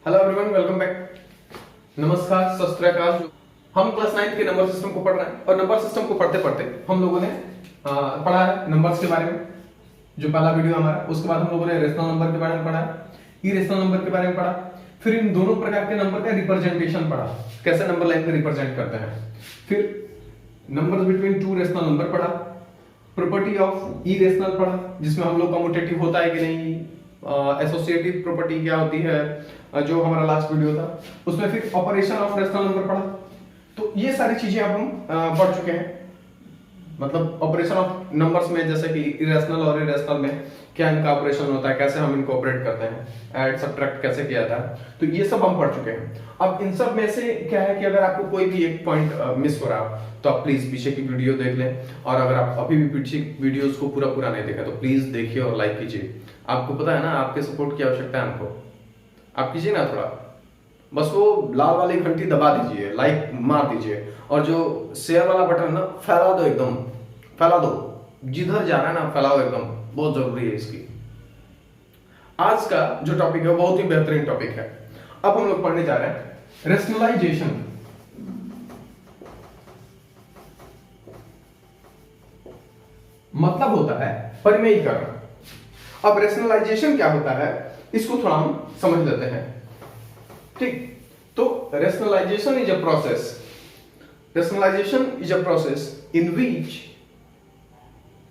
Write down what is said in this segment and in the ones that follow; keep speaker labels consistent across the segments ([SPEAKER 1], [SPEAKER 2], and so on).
[SPEAKER 1] Hello everyone, welcome back. नमस्कार, सत श्री अकाल। हम क्लास 9 के नंबर सिस्टम को पढ़ रहे हैं और नंबर सिस्टम को पढ़ते पढ़ते हम लोगों ने पढ़ा है नंबर्स के बारे में। जो पहला वीडियो हमारा, उसके बाद हम लोगों ने रेशनल नंबर के बारे में पढ़ा, इरेशनल नंबर के बारे में पढ़ा, फिर इन दोनों प्रकार के नंबर का रिप्रेजेंटेशन पढ़ा, कैसे नंबर लाइन को रिप्रेजेंट करते हैं। फिर numbers between two rational number पढ़ा, प्रॉपर्टी ऑफ इरेशनल पढ़ा, जिसमें हम लोग कम्यूटेटिव होता है कि नहीं, एसोसिएटिव प्रॉपर्टी क्या होती है, जो हमारा लास्ट वीडियो था उसमें। फिर ऑपरेशन ऑफ रेशनल नंबर पढ़ा। तो ये सारी चीजें अब हम पढ़ चुके हैं। मतलब ऑपरेशन ऑफ नंबर्स में जैसे कि इरेशनल और इरेशनल में क्या इनका ऑपरेशन होता है, कैसे हम इनको ऑपरेट करते हैं, ऐड सब्ट्रैक्ट कैसे किया जाता है, तो ये सब हम पढ़ चुके हैं। अब इन सब में से क्या है कि अगर आपको कोई भी एक पॉइंट मिस हो रहा तो आप प्लीज पीछे की वीडियो देख लें, और अगर आप अभी भी पीछे वीडियोस को पूरा नहीं देखा तो प्लीज देखिए और लाइक कीजिए। आपको पता है ना, आपके सपोर्ट की आवश्यकता है हमको। आप कीजिए ना थोड़ा, बस वो लाल वाली घंटी दबा दीजिए, लाइक मार दीजिए, और जो शेयर वाला बटन ना फैला दो, एकदम फैला दो, जिधर जा रहा है ना फैलाओ एकदम, बहुत जरूरी है इसकी। आज का जो टॉपिक है बहुत ही बेहतरीन टॉपिक है। अब हम लोग पढ़ने जा रहे हैं रेशनलाइजेशन। मतलब होता है परिमेयीकरण। अब रेशनलाइजेशन क्या होता है इसको थोड़ा हम समझ लेते हैं, ठीक। तो rationalisation is a process, rationalisation is a process in which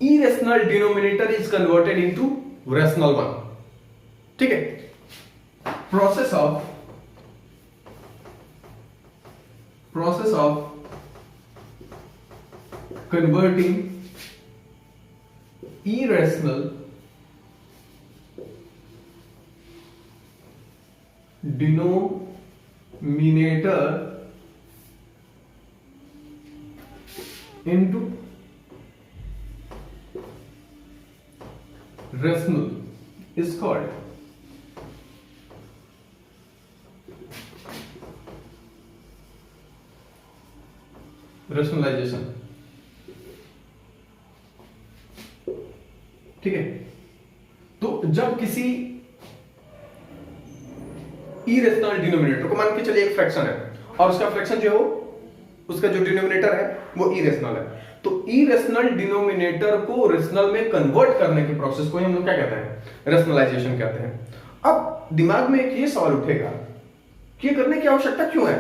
[SPEAKER 1] irrational denominator is converted into rational one, ठीक है। Process of converting irrational denominator into rational is called rationalization, ठीक है। तो जब किसी इरेशनल डिनोमिनेटर को, मान के चलिए एक फ्रैक्शन है और उसका फ्रैक्शन जो हो, उसका जो डिनोमिनेटर है वो इरेशनल है, तो इरेशनल डिनोमिनेटर को रेशनल में कन्वर्ट करने के प्रोसेस को हम लोग क्या कहते हैं, रेशनलाइजेशन कहते हैं। अब दिमाग में एक ये सवाल उठेगा कि ये करने की आवश्यकता क्यों है।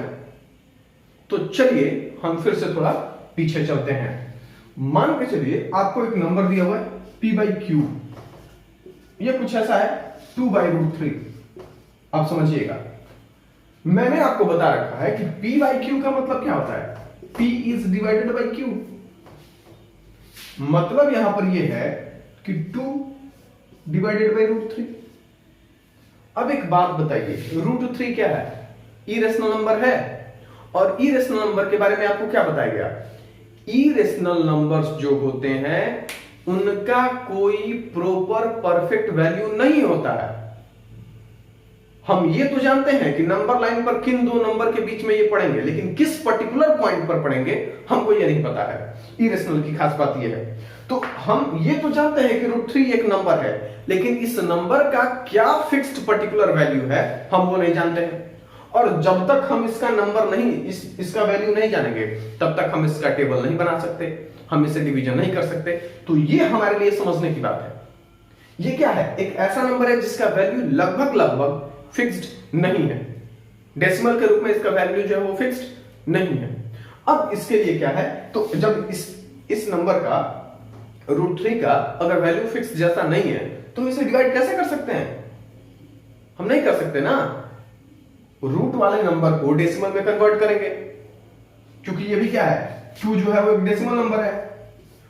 [SPEAKER 1] तो चलिए हम फिर से थोड़ा पीछे चलते हैं। मान के चलिए आपको एक नंबर दिया हुआ है p/q, ये कुछ ऐसा है 2/√3। आप समझिएगा, मैंने आपको बता रखा है कि p/q का मतलब क्या होता है, p is divided by q। मतलब यहां पर यह है कि 2/√3। अब एक बात बताइए, √3 क्या है, इरेशनल नंबर है, और इरेशनल नंबर के बारे में आपको क्या बताया गया, इरेशनल नंबर्स जो होते हैं उनका कोई प्रॉपर परफेक्ट वैल्यू नहीं होता है। हम ये तो जानते हैं कि नंबर लाइन पर किन दो नंबर के बीच में ये पढ़ेंगे, लेकिन किस पर्टिकुलर पॉइंट पर पढ़ेंगे हमको ये नहीं पता है। इरेशनल की खास बात ये है। तो हम ये तो जानते हैं कि √3 एक नंबर है, लेकिन इस नंबर का क्या फिक्स्ड पर्टिकुलर वैल्यू है हम वो नहीं जानते हैं। और जब तक हम इसका नंबर नहीं, इसका वैल्यू नहीं जानेंगे, तब तक हम इसका टेबल नहीं बना सकते, हम इसे डिवीजन नहीं कर सकते। तो ये हमारे लिए समझने की बात है। ये क्या है, एक ऐसा नंबर है जिसका वैल्यू लगभग फिक्स्ड नहीं है। डेसिमल के रूप में इसका वैल्यू जो है वो फिक्स्ड नहीं है। अब इसके लिए क्या है, तो जब इस नंबर का √3 का अगर वैल्यू फिक्स जैसा नहीं है तो हम इसे डिवाइड कैसे कर सकते हैं, हम नहीं कर सकते ना। रूट वाले नंबर को डेसिमल में कन्वर्ट करेंगे, क्योंकि ये भी क्या है, 2 जो है वो एक डेसिमल नंबर है,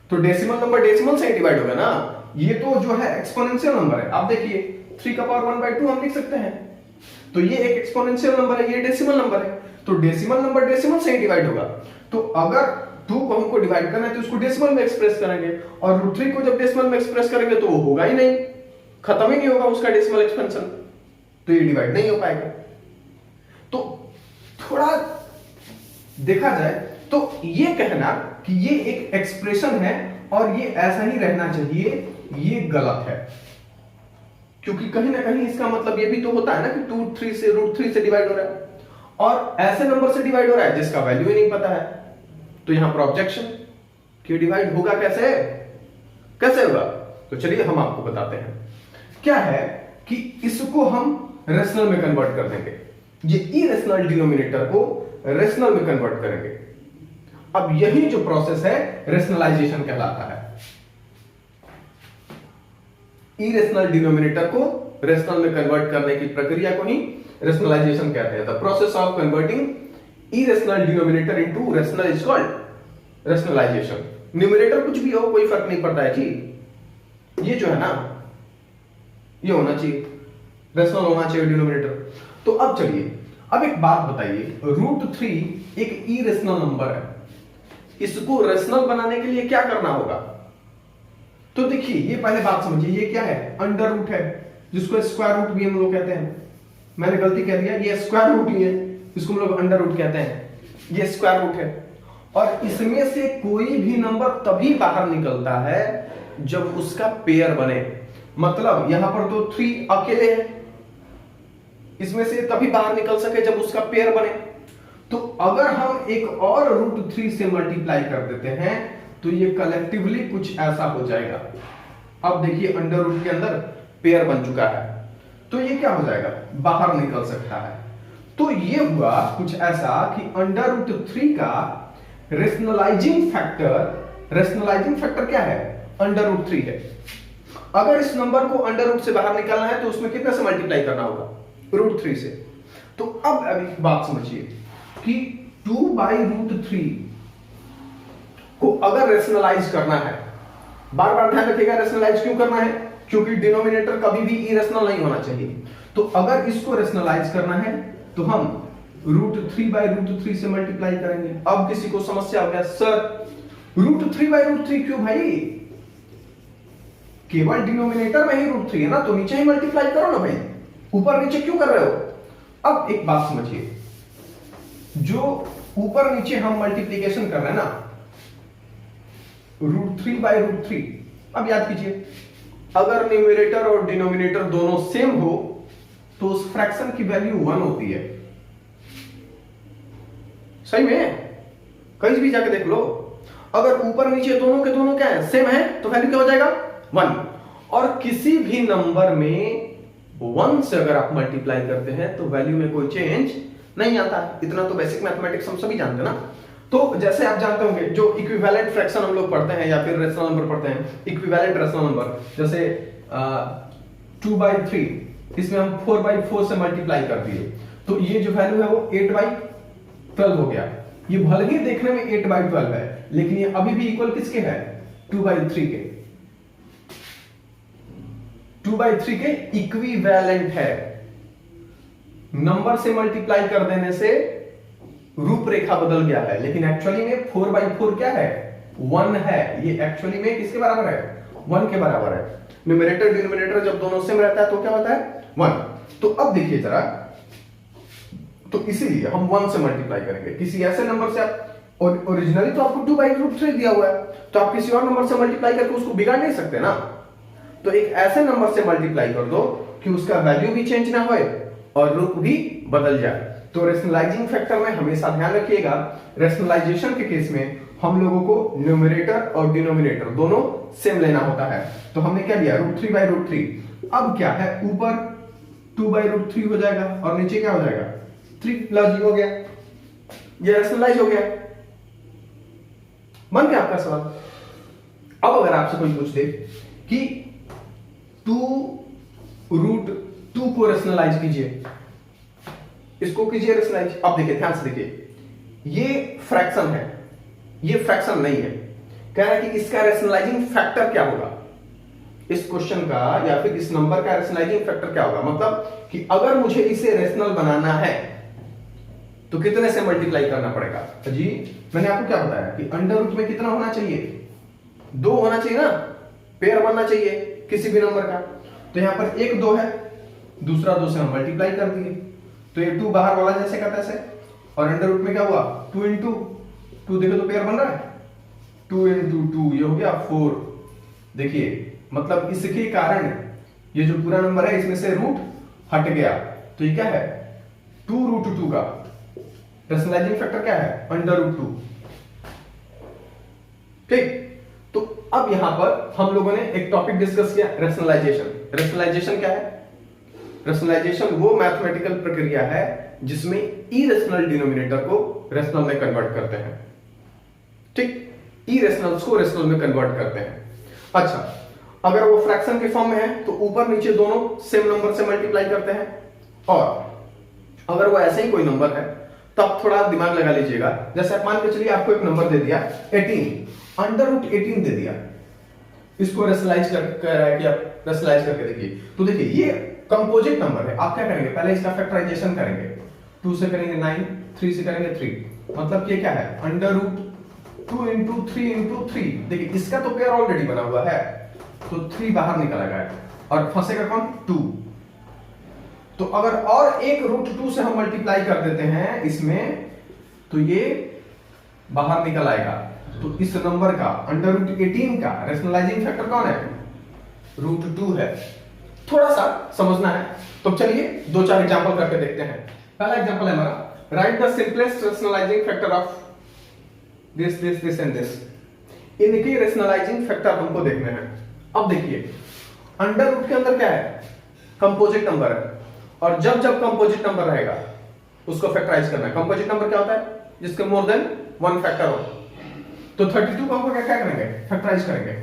[SPEAKER 1] तो डेसिमल नंबर डेसिमल से डिवाइड होगा ना। ये तो जो है एक्सपोनेंशियल नंबर है। आप देखिए 3 का पावर 1/2 हम लिख सकते हैं, तो ये एक एक्सपोनेंशियल नंबर है, ये डेसिमल नंबर है, तो डेसिमल नंबर डेसिमल से ही डिवाइड होगा। तो अगर 2 को हमको डिवाइड करना है तो उसको डेसिमल में एक्सप्रेस करेंगे, और √3 को जब डेसिमल में एक्सप्रेस करेंगे तो वो होगा ही नहीं, खत्म ही नहीं होगा उसका डेसिमल एक्सपेंशन, तो ये डिवाइड नहीं हो पाएगा। तो थोड़ा देखा जाए तो ये कहना कि ये एक एक्सप्रेशन है और ये ऐसा ही रहना चाहिए, ये गलत है। क्योंकि कहीं ना कहीं इसका मतलब ये भी तो होता है ना कि √3 से डिवाइड हो रहा है, और ऐसे नंबर से डिवाइड हो रहा है जिसका वैल्यू ही नहीं पता है। तो यहां पर ऑब्जेक्शन कि डिवाइड होगा कैसे, कैसे होगा? तो चलिए हम आपको बताते हैं। क्या है कि इसको हम रेशनल में कन्वर्ट कर देंगे, ये इरेशनल डिनोमिनेटर को रेशनल में कन्वर्ट करेंगे। अब यही जो प्रोसेस है रेशनलाइजेशन कहलाता है। इरेशनल डिनोमिनेटर को रेशनल में कन्वर्ट करने की प्रक्रिया को ही रेशनलाइजेशन कहते हैं। The process of converting irrational denominator into rational is called rationalisation. Numerator कुछ भी हो कोई फर्क नहीं पड़ता है जी, ये जो है ना ये होना चाहिए, रेशनल होना चाहिए डिनोमिनेटर। तो अब चलिए, अब एक बात बताइए, √3 एक इरेशनल नंबर है, इसको रेशनल बनाने के लिए क्या करना होगा? तो देखिए, ये पहले बात समझिए, ये क्या है? अंडर रूट है, जिसको स्क्वायर रूट भी हम लोग कहते हैं। मैंने गलती कह दिया, ये स्क्वायर रूट ही है, इसको हम लोग अंडर रूट कहते हैं। ये स्क्वायर रूट है, और इसमें से कोई भी नंबर तभी बाहर निकलता है जब उसका पेयर बने। मतलब यहां पर तो 3 अकेले है, इसमें से तभी बाहर निकल सके जब उसका पेयर बने। तो अगर हम एक और √3 से मल्टीप्लाई कर देते हैं तो ये कलेक्टिवली कुछ ऐसा हो जाएगा। अब देखिए, अंडर रूट के अंदर पेयर बन चुका है, तो ये क्या हो जाएगा? बाहर निकल सकता है। तो ये हुआ कुछ ऐसा कि अंडर √3 का रेशनलाइजिंग फैक्टर क्या है? अंडर √3 है। अगर इस नंबर को अंडर रूट से बाहर निकालना है तो उसमें कितने से मल्टीप्लाई करना होगा? √3 से। तो अब एक बात समझिए कि 2/√3 को अगर रेशनलाइज करना है, बार बार ध्यान रखिएगा रेशनलाइज क्यों करना है, क्योंकि डिनोमिनेटर कभी भी इरेशनल नहीं होना चाहिए। तो अगर इसको रेशनलाइज करना है तो हम √3/√3 से मल्टीप्लाई करेंगे। अब किसी को समस्या हो गया, सर √3/√3 क्यों भाई? केवल डिनोमिनेटर में ही √3 है ना, तो नीचे ही मल्टीप्लाई करो ना भाई, ऊपर नीचे क्यों कर रहे हो? अब एक बात समझिए, जो ऊपर नीचे हम मल्टीप्लीकेशन कर रहे हैं ना √3/√3, अब याद कीजिए, अगर न्यूमरेटर और डिनोमिनेटर दोनों सेम हो तो उस फ्रैक्शन की वैल्यू 1 होती है। सही में कहीं भी जाके देख लो, अगर ऊपर नीचे दोनों के दोनों क्या है? सेम है, तो वैल्यू क्या हो जाएगा? 1। और किसी भी नंबर में 1 से अगर आप मल्टीप्लाई करते हैं तो वैल्यू में कोई चेंज नहीं आता। इतना तो बेसिक मैथमेटिक्स हम सभी जानते हैं ना। तो जैसे आप जानते होंगे, जो इक्विवेलेंट फ्रैक्शन हम लोग पढ़ते हैं या फिर रेशनल नंबर पढ़ते हैं, इक्विवेलेंट रेशनल नंबर, जैसे 2/3, इसमें हम 4/4 से मल्टीप्लाई कर दिए, तो ये जो वैल्यू है वो 8/12 हो गया। ये भले ही देखने में 8/12 है, लेकिन ये अभी भी इक्वल किसके है? 2/3 के। 2/3 के इक्विवेलेंट है। नंबर से मल्टीप्लाई कर देने से रूपरेखा बदल गया है, लेकिन एक्चुअली में 4/4 क्या है? 1 है। ये एक्चुअली में किसके बराबर है? 1 के बराबर है। न्यूमरेटर डिनोमिनेटर जब दोनों सेम रहता है तो क्या होता है? 1। तो अब देखिए जरा, तो इसीलिए हम 1 से मल्टीप्लाई करेंगे। किसी ऐसे नंबर से आप, ओरिजिनली तो आपको 2/√3 दिया हुआ है, तो आप किसी और नंबर से मल्टीप्लाई करके उसको बिगाड़ नहीं सकते ना। तो एक ऐसे नंबर से मल्टीप्लाई कर दो कि उसका वैल्यू भी चेंज ना होए और रूप भी बदल जाए। तो रेशनलाइजिंग फैक्टर में हमेशा ध्यान रखिएगा, रेशनलाइजेशन के केस में हम लोगों को न्यूमरेटर और डिनोमिनेटर दोनों सेम लेना होता है। तो हमने क्या लिया? √3/√3। अब क्या है? ऊपर 2/√3 हो जाएगा और नीचे क्या हो जाएगा? 3 लॉजिक हो गया, ये रेशनलाइज हो गया। मन क्या आपका सवाल? अब अगर आपसे कोई पूछ दे कि 2√2 को रेशनलाइज कीजिए, इसको कीजिए रेशनलाइज। अब देखिए, ध्यान से देखिए, ये फ्रैक्शन है, ये फ्रैक्शन नहीं है। कह रहा है कि इसका रेशनलाइजिंग फैक्टर क्या होगा? इस क्वेश्चन का या फिर इस नंबर का रेशनलाइजिंग फैक्टर क्या होगा? मतलब कि अगर मुझे इसे रेशनल बनाना है तो कितने से मल्टीप्लाई करना पड़ेगा? तो जी मैंने आपको क्या बताया कि अंडर रूट में कितना होना चाहिए? 2 होना चाहिए ना, पेयर बनना चाहिए किसी भी नंबर का। तो यहां पर 1 2 है, दूसरा 2 से हम मल्टीप्लाई कर दिए, तो ये 2 बाहर वाला जैसे का तैसे, और अंडर रूट में क्या हुआ? 2 × 2 देखो तो पेयर बन रहा है, 2 × 2 ये हो गया 4। देखिए मतलब इसके कारण ये जो पूरा नंबर है इसमें से रूट हट गया, तो ये क्या है 2√2 का रैशनलाइजिंग फैक्टर क्या है √2। ठीक, तो अब यहां पर हम लोगों ने एक टॉपिक डिस्कस किया रैशनलाइजेशन। रैशनलाइजेशन क्या है? रैशनलाइजेशन वो मैथमेटिकल प्रक्रिया है जिसमें इरेशनल डिनोमिनेटर को रेशनल में कन्वर्ट करते हैं। ठीक, इरेशनल्स को रेशनल में कन्वर्ट करते हैं। अच्छा, अगर वो फ्रैक्शन के फॉर्म में है तो ऊपर नीचे दोनों सेम नंबर से मल्टीप्लाई करते हैं, और अगर वो ऐसे ही कोई नंबर है तब थोड़ा दिमाग लगा लीजिएगा। जैसे मान के चलिए आपको एक नंबर दे दिया 18, √18 दे दिया, इसको रेशनलाइज करके देखिए, तो देखिए ये कंपोजिट नंबर है। आप क्या करेंगे, पहले इसका फैक्टराइजेशन करेंगे, 2 से करेंगे 9, 3 से करेंगे 3, मतलब ये क्या है √2 इंटू 3 इंटू 3। देखिए इसका तो पेयर ऑलरेडी बना हुआ है, तो 3 बाहर निकल आएगा और फंसेगा कौन 2। तो अगर और एक √2 से हम मल्टीप्लाई कर देते हैं इसमें, तो ये बाहर निकल आएगा। तो इस नंबर का √18 का रैशनलाइजिंग फैक्टर कौन है √2 है। थोड़ा सा समझना है, तो चलिए 2-4 एग्जांपल करके देखते हैं। पहला एग्जांपल है हमारा, right the simplest rationalising factor of this and this. इनके रैशनलाइजिंग फैक्टर हमको देखने हैं। अब देखिए √, के अंदर क्या है कंपोजिट नंबर है, और जब जब कंपोजिट नंबर रहेगा उसको फैक्टराइज करना है। कंपोजिट नंबर क्या होता है, जिसके मोर देन 1 फैक्टर हो। तो 32 को हम क्या करेंगे, फैक्टराइज करेंगे।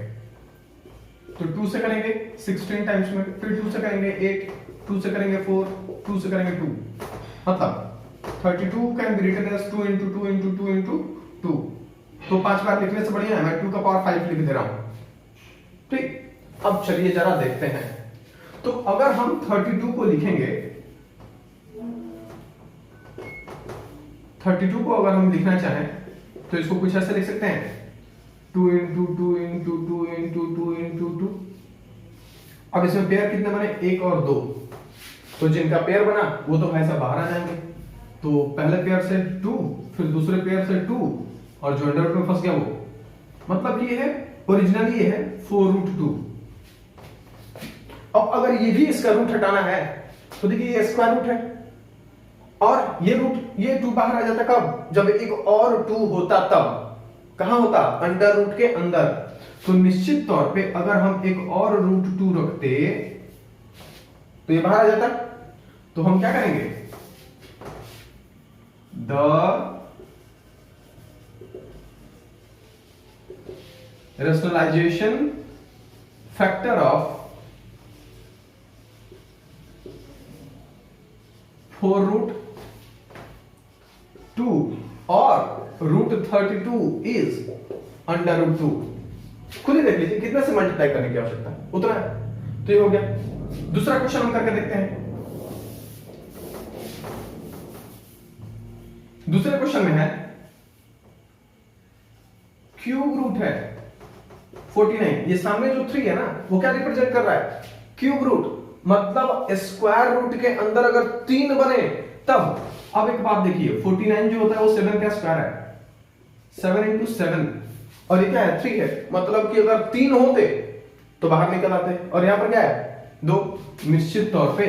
[SPEAKER 1] तो 2 से करेंगे 16 टाइम्स में, फिर 2 से करेंगे 8, 2 से करेंगे 4, 2 से करेंगे 2, मतलब 32 can be written as 2 into 2 into 2 into 2। तो 5 बार लिखने से बढ़िया है मैं 2 का पावर 5 लिख दे रहा हूं। ठीक, अब चलिए जरा देखते हैं। तो अगर हम 32 को लिखेंगे, 32 को अगर हम लिखना चाहें तो इसको कुछ ऐसे लिख सकते हैं 2 इंटू 2 इंटू 2 इंटू 2 इंटू 2। अब इसमें पेयर कितने बने, 1 और 2। तो जिनका पेयर बना वो तो भाई साहब बाहर आ जाएंगे। तो पहले पेयर से 2, फिर दूसरे पेयर से 2, और जो अंडर में फंस गया वो, मतलब ये है ओरिजिनली ये है 4√2। अब अगर ये भी इसका रूट हटाना है तो देखिए ये स्क्वायर रूट है, और ये 2 बाहर आ जाता कब, जब एक और 2 होता तब। कहां होता, √, के अंदर। तो निश्चित तौर पे अगर हम एक और √2 रखते तो ये बाहर आ जाता। तो हम क्या करेंगे, द रैशनलाइजेशन फैक्टर ऑफ 4√2 और √32 इज √2। खुद ही देख लीजिए कितने से मल्टीप्लाई करने की आवश्यकता है, उतना है। तो ये हो गया। दूसरा क्वेश्चन हम करके देखते हैं। दूसरे क्वेश्चन में है क्यूब रूट है 49। ये सामने जो 3 है ना, वो क्या रिप्रेजेंट कर रहा है, क्यूब रूट, मतलब स्क्वायर रूट के अंदर अगर 3 बने तब। अब एक बात देखिए, 49 जो होता है वो 7 का स्क्वायर है, 7 इंटू 7, और ये क्या है 3 है, मतलब कि अगर 3 होते तो बाहर निकल आते, और यहां पर क्या है 2। निश्चित तौर पे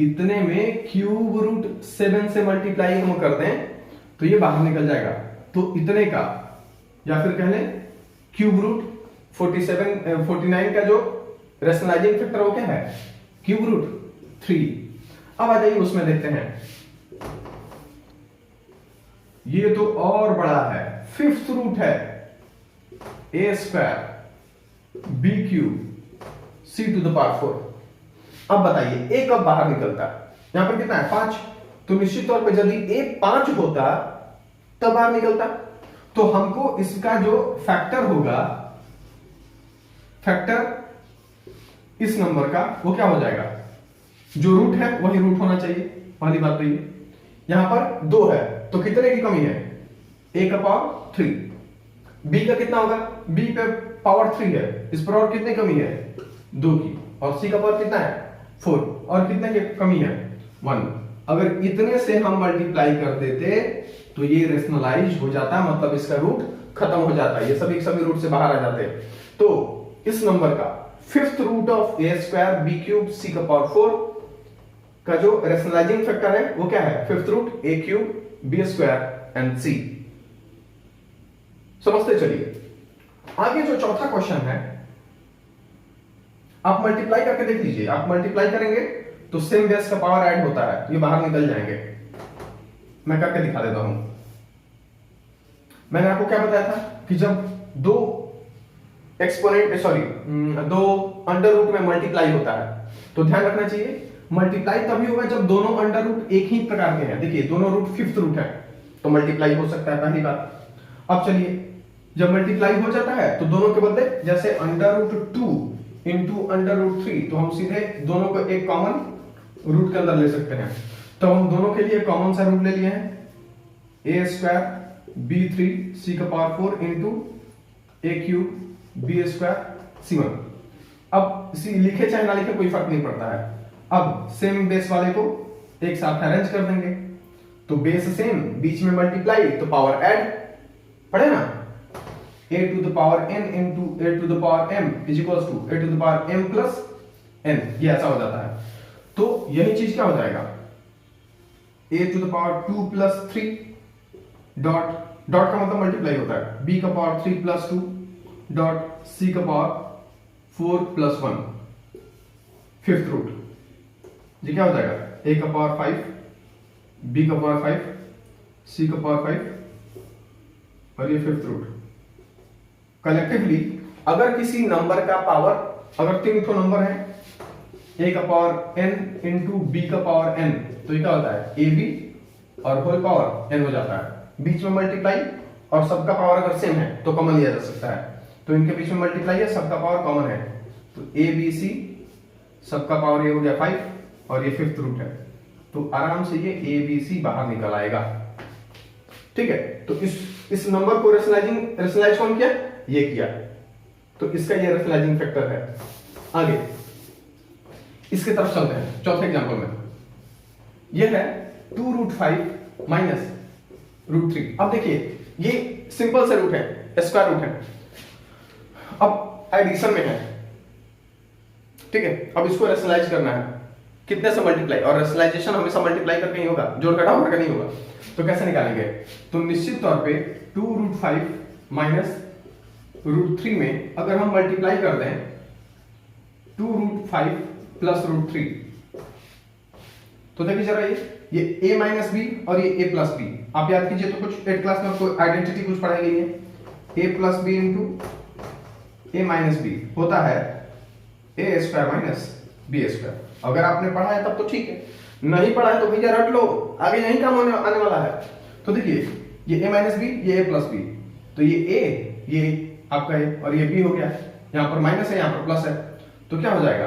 [SPEAKER 1] इतने में क्यूब रूट 7 से मल्टीप्लाई हम कर दें तो ये बाहर निकल जाएगा। तो इतने का, या फिर कह लें क्यूब रूट 49 का जो रैशनलाइजिंग फैक्टर वो क्या है, क्यूब रूट 3। अब आ जाइए उसमें देखते हैं, ये तो और बड़ा है, 5th रूट है a² b³ c⁴। अब बताइए a कब बाहर निकलता, यहां पर कितना है 5। तो निश्चित तौर पर यदि a 5 होता तब बाहर निकलता। तो हमको इसका जो फैक्टर होगा, फैक्टर इस नंबर का वो क्या हो जाएगा, जो रूट है वही रूट होना चाहिए, पहली बात तो ये। यहां पर 2 है तो कितने की कमी है, a का पावर 3। b का कितना होगा, b पे पावर 3 है, इस पर और कितनी कमी है 2 की, और c का पावर कितना है 4, और कितने की कमी है 1। अगर इतने से हम मल्टीप्लाई कर देते तो ये रेशनलाइज हो जाता, मतलब इसका रूट खत्म हो जाता है, ये सभी रूट से बाहर आ जाते। तो इस नंबर का fifth root of A square B cube C का पावर 4 का जो रेशनलाइजिंग फैक्टर है वो क्या है? Fifth root A cube B square and C. समझते चलिए। आगे जो चौथा क्वेश्चन है, आप मल्टीप्लाई करके देख लीजिए। आप मल्टीप्लाई करेंगे तो सेम बेस का पावर ऐड होता है, ये बाहर निकल जाएंगे। मैं करके दिखा देता हूं। मैंने आपको क्या बताया था कि जब दो एक्सपोनेंट दो अंडर रूट में मल्टीप्लाई होता है तो ध्यान रखना चाहिए, मल्टीप्लाई तभी होगा जब दोनों अंडर रूट एक ही प्रकार के हैं। देखिए दोनों रूट फिफ्थ रूट है तो मल्टीप्लाई हो सकता है, पहली बात। अब चलिए, जब मल्टीप्लाई हो जाता है तो दोनों के बदले, जैसे under root 2 into under root 3, तो हम सीधे दोनों को एक कॉमन रूट के अंदर ले सकते हैं। तो हम दोनों के लिए कॉमन सा रूट ले लिए हैं, ए स्क्वायर बी 3 सी का पावर 4 इंटू ए क्यूब बी स्क्वायर सी 1। अब सी लिखे चाहे ना लिखे कोई फर्क नहीं पड़ता है। अब सेम बेस वाले को एक साथ अरेंज कर देंगे, तो बेस सेम, बीच में मल्टीप्लाई तो पावर ऐड, पढ़े ना? a to the power n into a to the power m is equals to a to the power m plus n, ये ऐसा हो जाता है। तो यही चीज क्या हो जाएगा, a to the power 2 plus 3 dot, dot का मतलब मल्टीप्लाई होता है, b का पावर 3 plus 2 डॉट c का पावर 4 plus 1, फिफ्थ रूट। ये क्या हो जाएगा, a का पावर 5, b का पावर 5, c का पावर 5 और ये फिफ्थ रूट। कलेक्टिवली अगर किसी नंबर का पावर, अगर 3 नंबर है, a का पावर n इंटू बी का पावर n, तो ये क्या होता है, ab और होल पावर n हो जाता है। बीच में मल्टीप्लाई और सबका पावर अगर सेम है तो कॉमन लिया जा सकता है, तो इनके बीच में मल्टीप्लाई है, सबका पावर कॉमन है, तो a b c सबका पावर ये हो गया 5 और ये फिफ्थ रूट है, तो आराम से ये a b c बाहर निकल आएगा। ठीक है, तो इस नंबर को रेशनलाइज कौन किया, ये किया, तो इसका ये रेशनलाइजिंग फैक्टर है। आगे इसके तरफ चलते हैं, चौथे एग्जांपल में। ये है 2 रूट 5 माइनस रूट 3। अब देखिए ये सिंपल से रूट है, स्क्वायर रूट है, अब एडिशन में है। ठीक है, अब इसको रेशनलाइज करना है, कितने से मल्टीप्लाई, और रेशनलाइजेशन हमेशा मल्टीप्लाई करके ही होगा, जोड़ घटाव करके नहीं होगा। तो कैसे निकालेंगे, तो निश्चित तौर पे 2 रूट 5 माइनस रूट 3 में अगर हम मल्टीप्लाई कर दें 2 रूट 5 प्लस रूट 3, तो देखिए जरा ये a माइनस बी और ये a प्लस बी, आप याद कीजिए तो कुछ 8 क्लास में आपको आइडेंटिटी कुछ पढ़ाई गई है, a plus b into a minus b होता है a square minus b square. अगर आपने पढ़ा है तब तो ठीक है, नहीं पढ़ा है तो भैया रट लो, आगे यही काम आने वाला है। तो देखिए ये a माइनस बी, ये a प्लस बी, तो ये a ये आपका है और ये b हो गया, यहां पर माइनस है, यहां पर प्लस है, तो क्या हो जाएगा,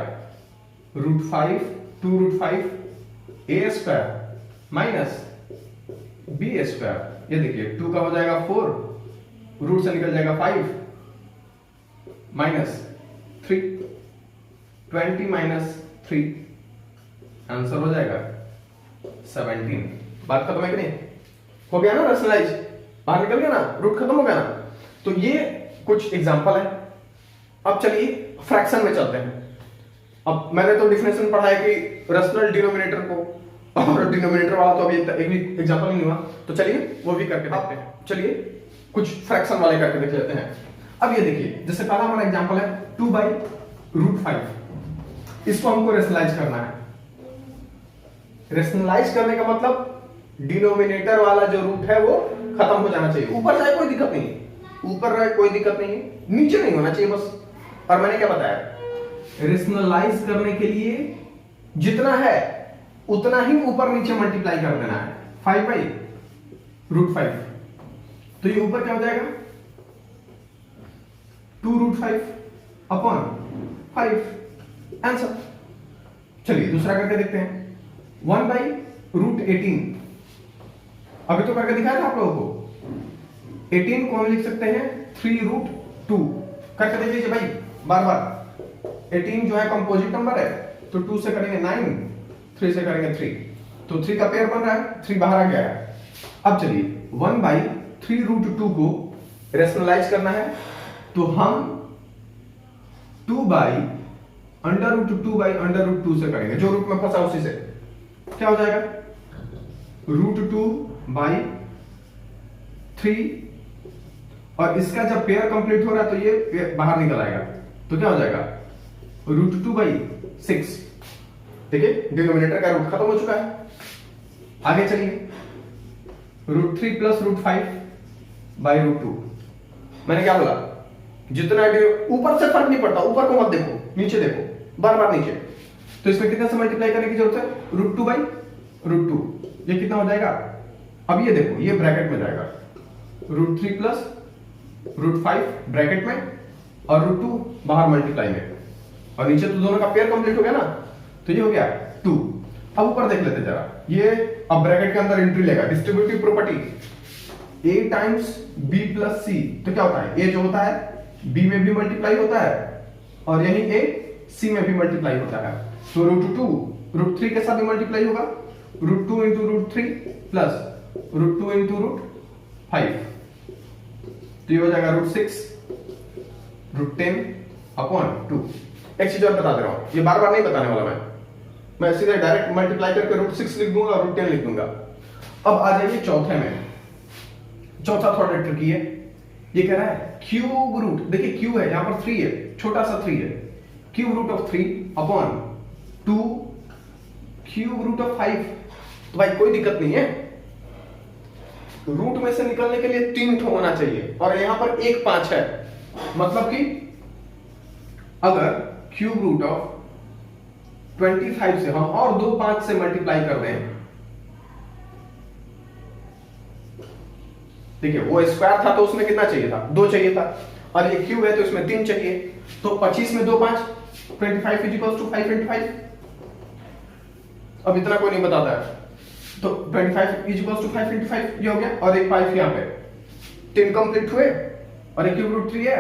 [SPEAKER 1] root 5 2 root 5 a square minus b square. ये देखिए 2 का हो जाएगा 4, रूट से निकल जाएगा 5 माइनस 3, 20 माइनस 3, आंसर हो जाएगा 17। बात खत्म है कि नहीं, हो गया ना रेशनलाइज, बाहर निकल गया ना, रूट खत्म हो गया ना। तो ये कुछ एग्जांपल है। अब चलिए फ्रैक्शन में चलते हैं। अब मैंने तो डिफिनेशन पढ़ा है कि रेशनल डिनोमिनेटर को, और डिनोमिनेटर वाला तो अभी एक भी एग्जांपल नहीं हुआ, तो चलिए वो भी करके देखते हैं। चलिए कुछ फ्रैक्शन वाले करके देख लेते हैं। अब ये देखिए, जैसे पहला हमारा एग्जांपल है 2 बाई रूट 5, इसको हमको रेशनलाइज करना है। रेशनलाइज करने का मतलब डिनोमिनेटर वाला जो रूट है वो खत्म हो जाना चाहिए, ऊपर जाए कोई दिक्कत नहीं, ऊपर रहे कोई दिक्कत नहीं है, नीचे नहीं होना चाहिए बस। और मैंने क्या बताया, रेशनलाइज करने के लिए जितना है उतना ही ऊपर नीचे मल्टीप्लाई कर देना है, 5 बाई रूट 5, तो ये ऊपर क्या हो जाएगा 2 रूट 5 अपॉन 5, आंसर। चलिए दूसरा करके देखते हैं, 1 बाई रूट 18, अभी तो करके दिखाया था आप लोगों को। 18 को हम लिख सकते हैं 3 रूट 2, करके देख लीजिए भाई बार बार। 18 जो है कंपोजिट नंबर है, तो 2 से करेंगे 9, 3 से करेंगे 3, तो 3 का पेयर बन रहा है, 3 बाहर आ गया है। अब चलिए 1 बाई 3 रूट 2 को रेशनलाइज करना है, तो हम 2 बाई √2/√2 से करेंगे, जो रूट में फंसा उसी से। क्या हो जाएगा? √2/3, और इसका जब पेयर कंप्लीट हो रहा है तो ये बाहर निकल आएगा, तो क्या हो जाएगा? √2/6। ठीक है, डिनोमिनेटर का रूट खत्म हो चुका है। आगे चलिए, √3 + √5/√2। मैंने क्या बोला? जितना ऊपर से फर्क नहीं पड़ता, ऊपर को मत देखो, नीचे देखो, बार बार नीचे। तो इसमें कितने से मल्टीप्लाई करने की जरूरत है? √2/√2। ये कितना हो जाएगा? अब ये देखो, ये ब्रैकेट में जाएगा, √3 + √5 ब्रैकेट में, और √2 बाहर मल्टीप्लाई में, और नीचे तो दोनों का पेयर कंप्लीट हो गया ना, तो ये हो गया 2। अब ऊपर देख लेते जरा, ये अब ब्रैकेट के अंदर एंट्री लेगा, distributive property a times b + c। तो क्या होता है? a जो होता है b में भी मल्टीप्लाई होता है, और यही a c में भी मल्टीप्लाई होता है। तो √2 √3 के साथ भी मल्टीप्लाई होगा, √2 × √3 प्लस √2 × √5, तो ये हो जाएगा √6 √10/2। एक चीज और बता दे रहा हूं, ये बार बार नहीं बताने वाला मैं सीधे डायरेक्ट मल्टीप्लाई करके √6 लिख दूंगा और √10 लिख दूंगा। अब आ जाइए चौथे में। चौथा थोड़ा ट्रिकी है। ये कह रहा है क्यूब रूट, देखिए क्यू है यहां पर 3 है, छोटा सा 3 है, cube root of 3/2 cube root of 5। तो भाई कोई दिक्कत नहीं है, रूट में से निकलने के लिए 3 ठो होना चाहिए, और यहां पर एक 5 है, मतलब कि अगर क्यूब रूट ऑफ 25 से हम और दो 5 से मल्टीप्लाई कर दें, देखिए वो स्क्वायर था तो उसमें कितना चाहिए था? 2 चाहिए था, और ये क्यूब है तो इसमें 3 चाहिए, तो 25 में 2 5, 25 = 5 × 5। अब इतना कोई नहीं बताता है, तो 25 = 5 × 5 ये हो गया, और एक 5 यहां पे 10 कंप्लीट हुए, और एक क्यूब रूट 3 है,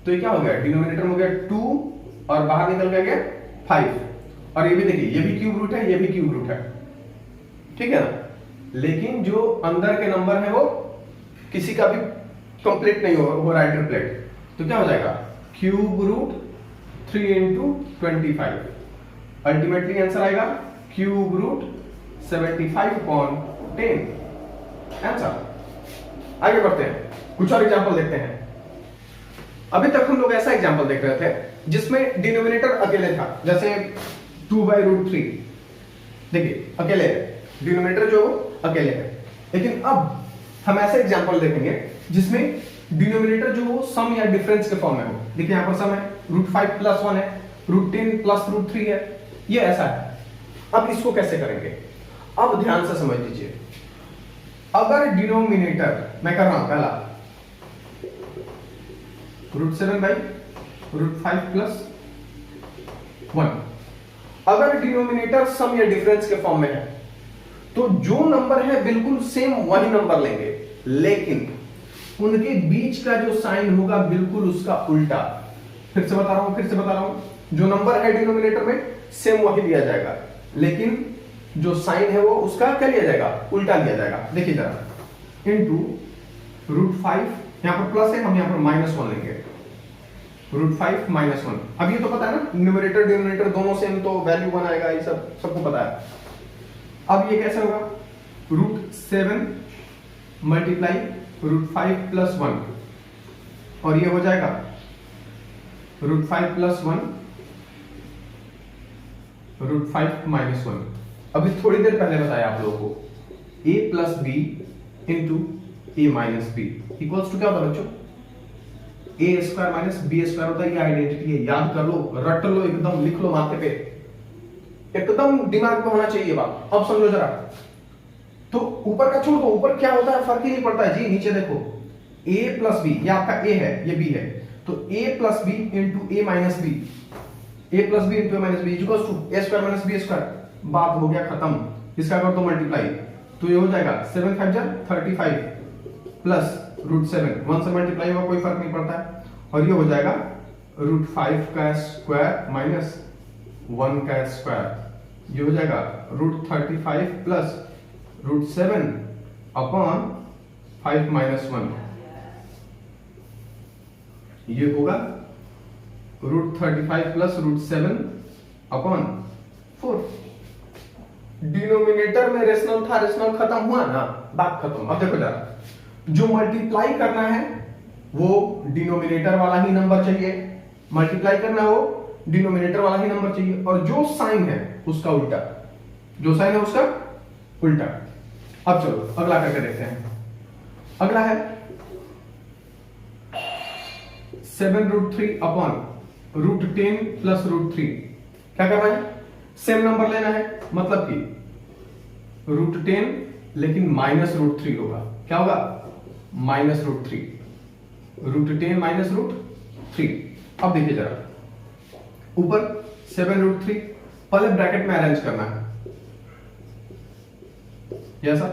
[SPEAKER 1] तो ये क्या हो गया? डिनोमिनेटर में हो गया 2 और बाहर निकल गया 5, और ये भी देखिए, ये भी क्यूब रूट है, ये भी क्यूब रूट है, ठीक है ना? लेकिन जो अंदर के नंबर है वो किसी का भी कंप्लीट नहीं हो रहा है ट्रिपलेट, तो क्या हो जाएगा? Cube root 3 × 25। अल्टीमेटली आंसर आएगा क्यूब रूट 75/10 आंसर। आगे बढ़ते हैं, कुछ और एग्जांपल देखते हैं। अभी तक हम लोग ऐसा एग्जांपल देख रहे थे जिसमें डिनोमिनेटर अकेले था, जैसे 2/√3। देखिए अकेले है, डिनोमिनेटर जो अकेले है। लेकिन अब हम ऐसे एग्जांपल देखेंगे जिसमें डिनोमिनेटर जो हो सम या डिफरेंस के फॉर्म में हो। देखिए यहां पर सम है, √5 + 1 है, √10 + √3 है, ये ऐसा है। अब इसको कैसे करेंगे? अब ध्यान से समझ लीजिए, अगर डिनोमिनेटर मैं कर रहा हूं पहला √7/√5 + 1, अगर डिनोमिनेटर सम या डिफरेंस के फॉर्म में है तो जो नंबर है बिल्कुल सेम वही नंबर लेंगे, लेकिन उनके बीच का जो साइन होगा बिल्कुल उसका उल्टा। फिर से बता रहा हूं, जो नंबर है डिनोमिनेटर में सेम वही लिया जाएगा, लेकिन जो साइन है वो उसका क्या लिया जाएगा? उल्टा लिया जाएगा। देखिए जरा, इनटू √5, यहां पर प्लस है, हम यहां पर -1 लेंगे, √5 - 1। अब ये तो पता है ना, न्यूमरेटर डिनोमिनेटर दोनों सेम, तो वैल्यू 1 आएगा, ये सबको पता है। अब ये कैसे होगा? √7 × √5 + 1, और ये हो जाएगा √5 + 1 √5 - 1। अभी थोड़ी देर पहले बताया आप लोगों को a + b × a - b equals to क्या होता है बच्चों? a² - b² होता है। ये आइडेंटिटी है, याद कर लो, रट लो, एकदम लिख लो माथे पे, एकदम दिमाग में होना चाहिए बात। अब समझो जरा, तो ऊपर का छोड़ दो, ऊपर क्या होता है फर्क ही नहीं पड़ता है जी। नीचे देखो, a + b, ये आपका a है, ये b है, तो a + b × a - b, a + b × a - b equals to a² - b²। बात हो गया खत्म, इसका कर दो मल्टीप्लाई, तो ये हो जाएगा 7 × 5 = 35 प्लस √7, 1 से मल्टीप्लाई होगा, कोई फर्क नहीं पड़ता है, और ये हो जाएगा √5 का स्क्वायर माइनस 1 का स्क्वायर, ये हो जाएगा √35 प्लस √7/5 - 1, ये होगा √35 प्लस √7 अपॉन 4। डिनोमिनेटर में रेशनल था, रेशनल खत्म हुआ ना, बात खत्म। अब देखो जरा, जो मल्टीप्लाई करना है वो डिनोमिनेटर वाला ही नंबर चाहिए, मल्टीप्लाई करना हो डिनोमिनेटर वाला ही नंबर चाहिए, और जो साइन है उसका उल्टा, जो साइन है उसका उल्टा। अब चलो अगला करके देखते हैं। अगला है 7√3 अपॉन √10 प्लस √3। क्या करना है? सेम नंबर लेना है, मतलब कि √10 लेकिन माइनस √3 होगा। क्या होगा? Minus √3, √10 minus √3। अब देखिए जरा, ऊपर 7√3 पहले ब्रैकेट में अरेंज करना है ऐसा,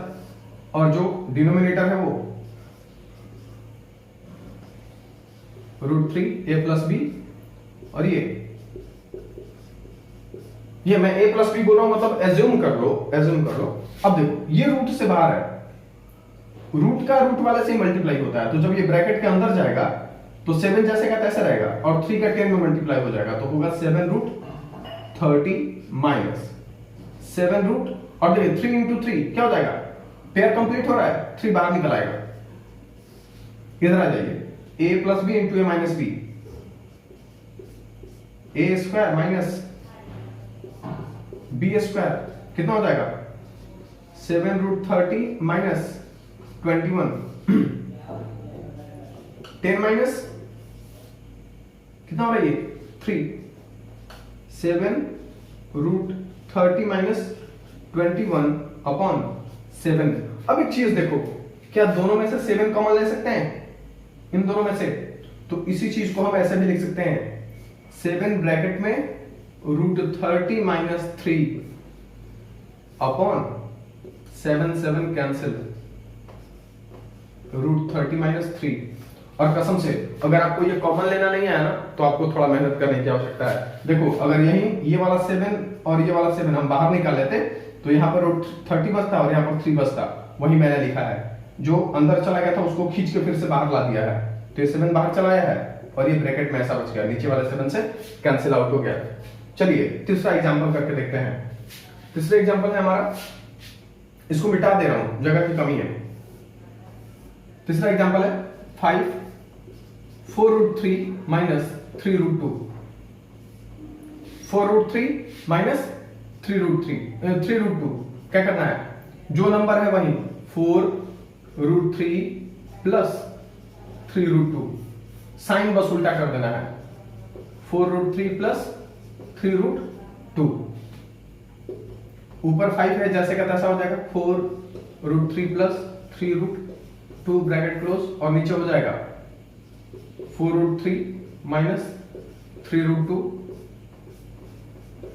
[SPEAKER 1] और जो डिनोमिनेटर है वो √3 a प्लस बी, और ये मैं a प्लस बी बोल रहा हूं, मतलब एज्यूम कर लो, एज्यूम कर लो। अब देखो ये रूट से बाहर है, रूट का रूट वाले से ही मल्टीप्लाई होता है, तो जब ये ब्रैकेट के अंदर जाएगा तो 7 जैसे का तैसे रहेगा, और 3 का 10 में मल्टीप्लाई हो जाएगा, तो होगा 7√30 माइनस 7 रूट, और देखिए 3 इंटू 3 क्या हो जाएगा? पेयर कंप्लीट हो रहा है, 3 बाहर निकल आएगा। इधर आ जाइए, a plus b into a minus b, a square minus b square कितना हो जाएगा? 7√30 माइनस 21, 10 माइनस कितना हो रहा है? 3, 7√30 माइनस 21 अपॉन 7। अब एक चीज देखो, क्या दोनों में से 7 कॉमन ले सकते हैं? इन दोनों में से, तो इसी चीज को हम ऐसे भी लिख सकते हैं, 7 ब्रैकेट में √30 माइनस 3 अपॉन 7 कैंसिल, √30 माइनस 3। और कसम से अगर आपको ये कॉमन लेना नहीं आया ना, तो आपको थोड़ा मेहनत करने की आवश्यकता है। देखो अगर यही ये वाला 7 और ये वाला 7 हम बाहर निकाल लेते तो यहाँ पर √30 बचता और यहाँ पर 3 बचता, वही मैंने लिखा है। जो अंदर चला गया था उसको खींच के फिर से बाहर ला दिया है, तो ये 7 बाहर चला आया है और ये ब्रैकेट में ऐसा बच गया, नीचे वाले 7 से कैंसिल आउट हो गया। चलिए तीसरा एग्जांपल करके देखते हैं। तीसरा एग्जांपल है हमारा, इसको मिटा दे रहा हूं, जगह की कमी है। तीसरा एग्जांपल है 4√3 माइनस 3√2, 4√3 माइनस 3√2। क्या करना है? जो नंबर है वही 4√3 प्लस 3√2, साइन बस उल्टा कर देना है, 4√3 प्लस 3√2। ऊपर 5 है, जैसे का तैसा हो जाएगा, 4√3 प्लस 3√2 ब्रैकेट क्लोज, और नीचे हो जाएगा 4√3 माइनस 3√2,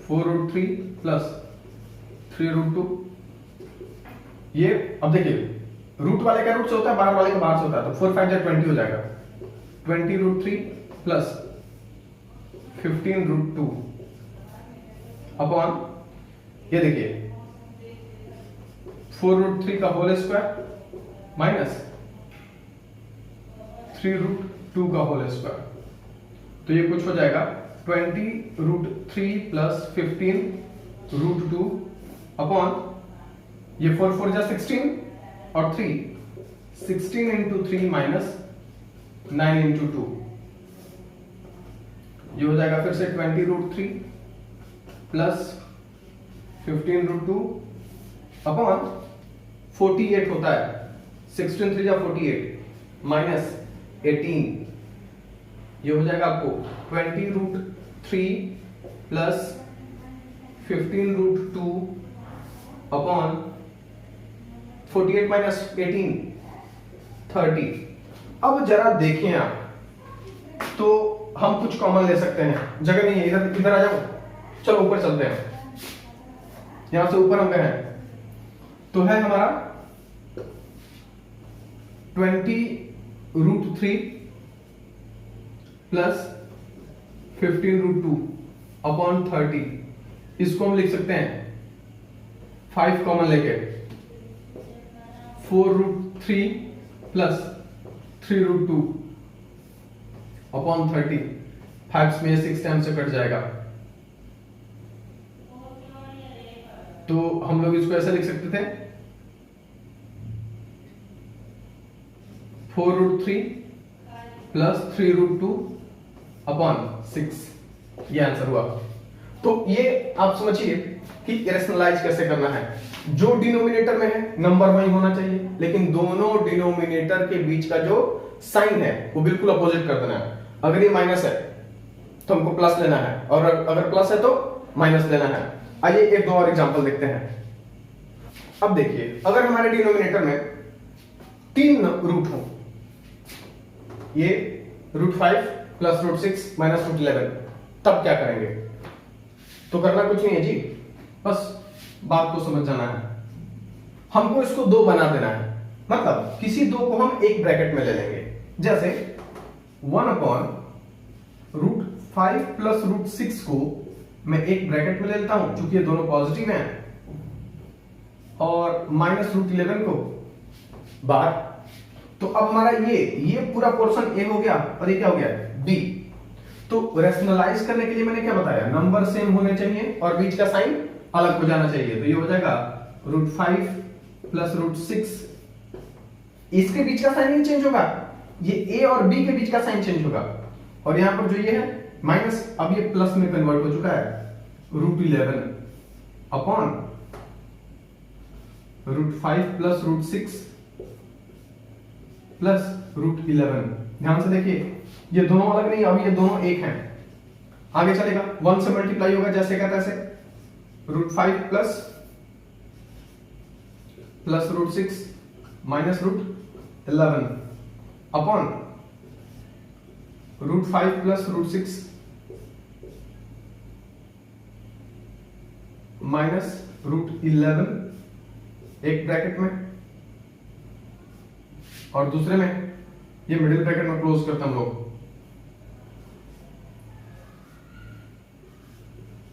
[SPEAKER 1] 4√3 प्लस 3√2। ये अब देखिए, रूट वाले का रूट से होता है, बाहर वाले का बाहर से होता है, तो 4 5 20 हो जाएगा, 20√3 प्लस 15√2 अपॉन, ये देखिए 4√3 का होल स्क्वायर माइनस 3√2 का होल स्क्वायर, तो ये कुछ हो जाएगा 20√3 प्लस 15√2 अपॉन, ये 4 4 जा 16 और 3, 16 इंटू 3 माइनस 9 इंटू 2, ये हो जाएगा फिर से 20√3 प्लस 15√2 अपॉन 48 होता है, 16 3 जा 48 माइनस 18, ये हो जाएगा आपको 20√3 प्लस 15√2 अपॉन 48 माइनस 18 30। अब जरा देखें आप, तो हम कुछ कॉमन ले सकते हैं, जगह नहीं है, इधर इधर आ जाओ, चलो ऊपर चलते हैं। यहां से ऊपर हम गए हैं, तो है हमारा 20√3 प्लस 15√2 अपॉन 30। इसको हम लिख सकते हैं 5 कॉमन लेके, 4√3 प्लस 3√2 अपॉन 30। 5 में 6 टाइम से कट जाएगा, तो हम लोग इसको ऐसे लिख सकते थे 4√3 प्लस 3√2 अपॉन 6, ये आंसर हुआ। तो ये आप समझिए कि इरेशनलाइज कैसे करना है। जो डिनोमिनेटर में है नंबर वही होना चाहिए, लेकिन दोनों डिनोमिनेटर के बीच का जो साइन है वो बिल्कुल अपोजिट कर देना है। अगर ये माइनस है तो हमको प्लस लेना है, और अगर प्लस है तो माइनस लेना है। आइए एक दो और एग्जांपल देखते हैं। अब देखिए, अगर हमारे डिनोमिनेटर में 3 रूट हो, ये √5 प्लस √6 माइनस √11, तब क्या करेंगे? तो करना कुछ नहीं है जी, बस बात को समझ जाना है। हमको इसको 2 बना देना है, मतलब किसी 2 को हम एक ब्रैकेट में ले लेंगे। जैसे 1/√5 प्लस √6 को मैं एक ब्रैकेट में ले लेता हूं, चूंकि ये दोनों पॉजिटिव हैं, और माइनस √11 को बाहर। तो अब हमारा ये पूरा पोर्शन ए हो गया, और ये क्या हो गया? बी। तो रैशनलाइज करने के लिए मैंने क्या बताया? नंबर सेम होने चाहिए और बीच का साइन अलग हो जाना चाहिए। तो ये हो जाएगा √5 प्लस √6, इसके बीच का साइन नहीं चेंज होगा, ये ए और बी के बीच का साइन चेंज होगा। और यहां पर जो ये है माइनस, अब ये प्लस में कन्वर्ट हो चुका है, √11 अपॉन √5 प्लस √6 प्लस √11। ध्यान से देखिए, ये दोनों अलग नहीं, अभी ये दोनों एक हैं। आगे चलेगा, 1 से मल्टीप्लाई होगा जैसे का तैसे, √5 plus √6 minus √11 upon √5 plus √6 minus √11, एक ब्रैकेट में, और दूसरे में ये मिडिल ब्रैकेट में क्लोज करते हम लोग,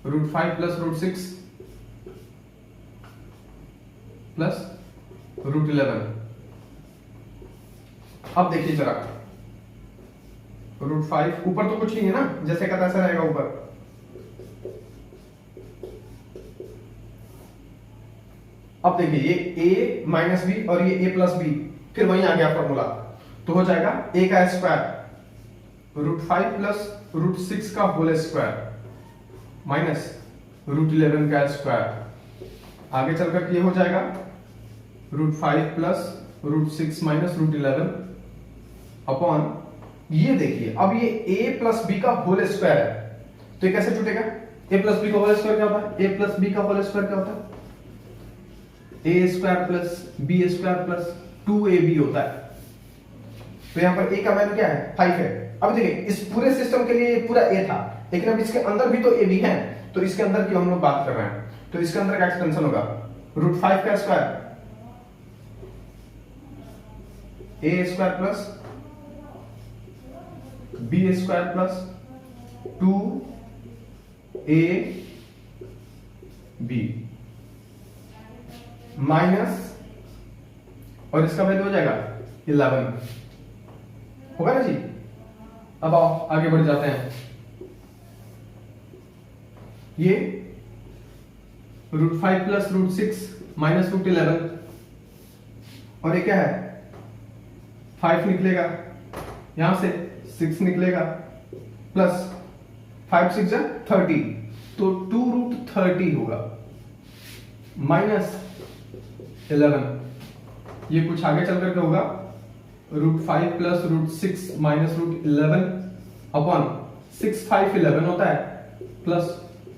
[SPEAKER 1] √5 प्लस √6 प्लस √11। अब देखिए जरा, √5 ऊपर तो कुछ नहीं है ना, जैसे का तैसा रहेगा ऊपर। अब देखिए, ये a माइनस बी और ये a प्लस बी, फिर वहीं आ गया फॉर्मूला, तो हो जाएगा a का स्क्वायर √5 प्लस √6 का होल स्क्वायर माइनस √11 का स्क्वायर। आगे चलकर ये हो जाएगा √5 प्लस √6 माइनस √11 अपॉन, ये देखिए अब ये a प्लस बी का होल स्क्वायर है, तो ये कैसे छूटेगा? a प्लस बी का होल स्क्वायर क्या होता है? a प्लस बी का होल स्क्वायर क्या होता है? a square plus b square plus 2ab होता है। तो यहां पर a का वैल्यू क्या है? 5 है। अब देखिए, इस पूरे सिस्टम के लिए पूरा a था, लेकिन अब इसके अंदर भी तो a भी है, तो इसके अंदर की हम लोग बात कर रहे हैं, तो इसके अंदर का एक्सपेंशन होगा √5 का square a square plus b square plus 2ab minus, और इसका वैल्यू हो जाएगा 11, होगा ना जी। अब आओ आगे बढ़ जाते हैं। ये √5 प्लस √6 माइनस √11, और ये क्या है? 5 निकलेगा, यहां से 6 निकलेगा, प्लस 5 6 30, तो 2√30 होगा, माइनस 11। ये कुछ आगे चल करके होगा √5 प्लस √6 माइनस √11 अपॉन 6 5 11 होता है, प्लस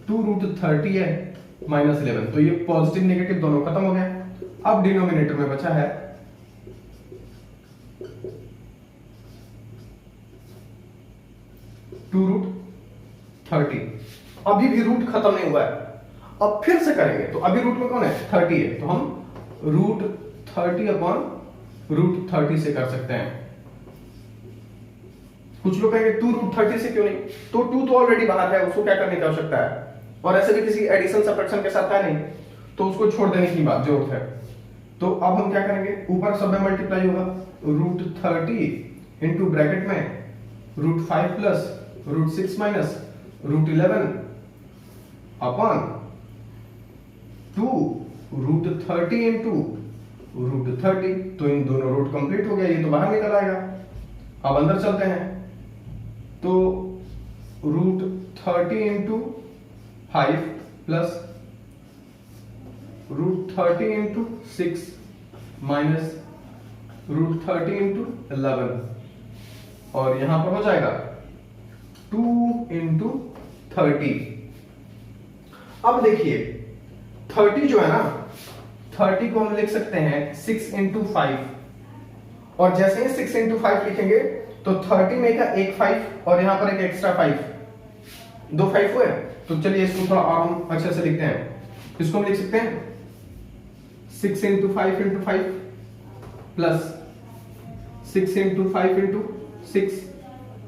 [SPEAKER 1] 2√30 है माइनस 11। तो ये पॉजिटिव नेगेटिव दोनों खत्म हो गए। अब डिनोमिनेटर में बचा है 2√30। अभी भी रूट खत्म नहीं हुआ है, अब फिर से करेंगे। तो अभी रूट में कौन है? 30 है, तो हम √30 अपॉन √30 से कर सकते हैं। कुछ लोग कहेंगे 2√30 से क्यों नहीं? तो 2 तो ऑलरेडी बाहर है, उसको क्या करने की आवश्यकता है, और ऐसे भी किसी एडिशन सब्ट्रैक्शन के साथ है नहीं, तो उसको छोड़ देने की बात जरूरत है। तो अब हम क्या करेंगे, ऊपर सब में मल्टीप्लाई होगा, √30 इंटू ब्रैकेट में √5 plus root 6 minus root 11 upon 2 root 30 into root 30। तो इन दोनों रूट कंप्लीट हो गया, ये तो बाहर निकल आएगा। अब अंदर चलते हैं, तो root 30 into 5 plus root 30 into 6 minus root 30 into 11 और यहां पर हो जाएगा 2 इंटू 30। अब देखिए 30 जो है ना, 30 को हम लिख सकते हैं 6 इंटू 5 और जैसे ही 6 इंटू 5 लिखेंगे तो 30 में का एक 5 और यहां पर एक एक्स्ट्रा 5, 2 5 हुए। तो चलिए इसको थोड़ा और हम अच्छे से लिखते हैं। इसको हम लिख सकते हैं 6 into 5 into 5 plus 6 into 5 into 6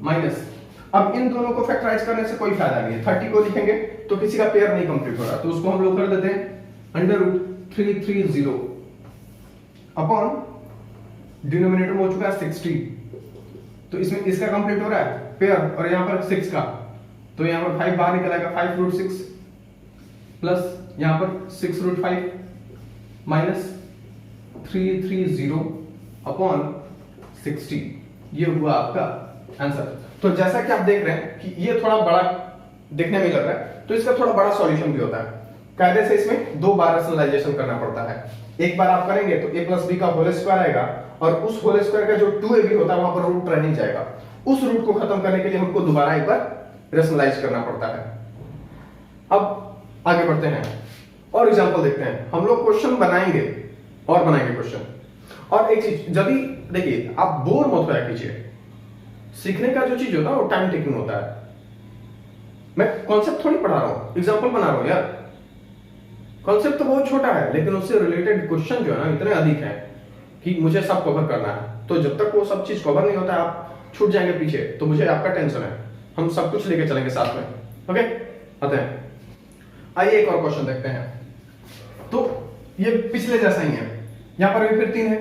[SPEAKER 1] minus, अब इन दोनों को फैक्टराइज करने से कोई फायदा नहीं है। 30 को लिखेंगे तो किसी का पेयर नहीं कंप्लीट हो रहा, तो उसको हम लोग कर देते हैं अंडर रूट 330 अपॉन डिनोमिनेटर में हो चुका है 60। तो इसमें इसका कंप्लीट हो रहा है पेयर और यहां पर 6 का, तो यहां पर 5 बाहर निकल आएगा, 5 रूट 6 प्लस यहां पर 6 रूट 5 माइनस 330 अपॉन 60। ये हुआ आपका आंसर। तो जैसा कि आप देख रहे हैं कि ये थोड़ा बड़ा देखने में लग रहा है, तो इसका थोड़ा बड़ा सॉल्यूशन भी होता है। कायदे से इसमें 2 बार रैशनलाइजेशन करना पड़ता है। एक बार आप करेंगे तो a प्लस बी का होल स्क्वायर आएगा और उस होल स्क्वायर का जो 2ab होता है वहां पर रूट रह नहीं जाएगा। उस रूट को खत्म करने के लिए हमको दोबारा एक बार रैशनलाइज करना पड़ता है। अब आगे बढ़ते हैं और एग्जांपल देखते हैं। हम लोग क्वेश्चन बनाएंगे और बनाएंगे क्वेश्चन। और एक चीज, जब भी देखिए आप बोर मत होया कीजिए। सीखने का जो चीज होता है वो टाइम टेकिंग होता है। मैं कॉन्सेप्ट थोड़ी पढ़ा रहा हूं, एग्जांपल बना रहा हूं यार। कॉन्सेप्ट तो बहुत छोटा है लेकिन उससे रिलेटेड क्वेश्चन जो है ना इतने अधिक है कि मुझे सब कवर करना है। तो जब तक वो सब चीज कवर नहीं होता आप छूट जाएंगे पीछे, तो मुझे आपका टेंशन है। हम सब कुछ लेके चलेंगे साथ में। ओके, आते हैं। आइए एक और क्वेश्चन देखते हैं। तो ये पिछले जैसा ही है, यहां पर भी फिर 3 है।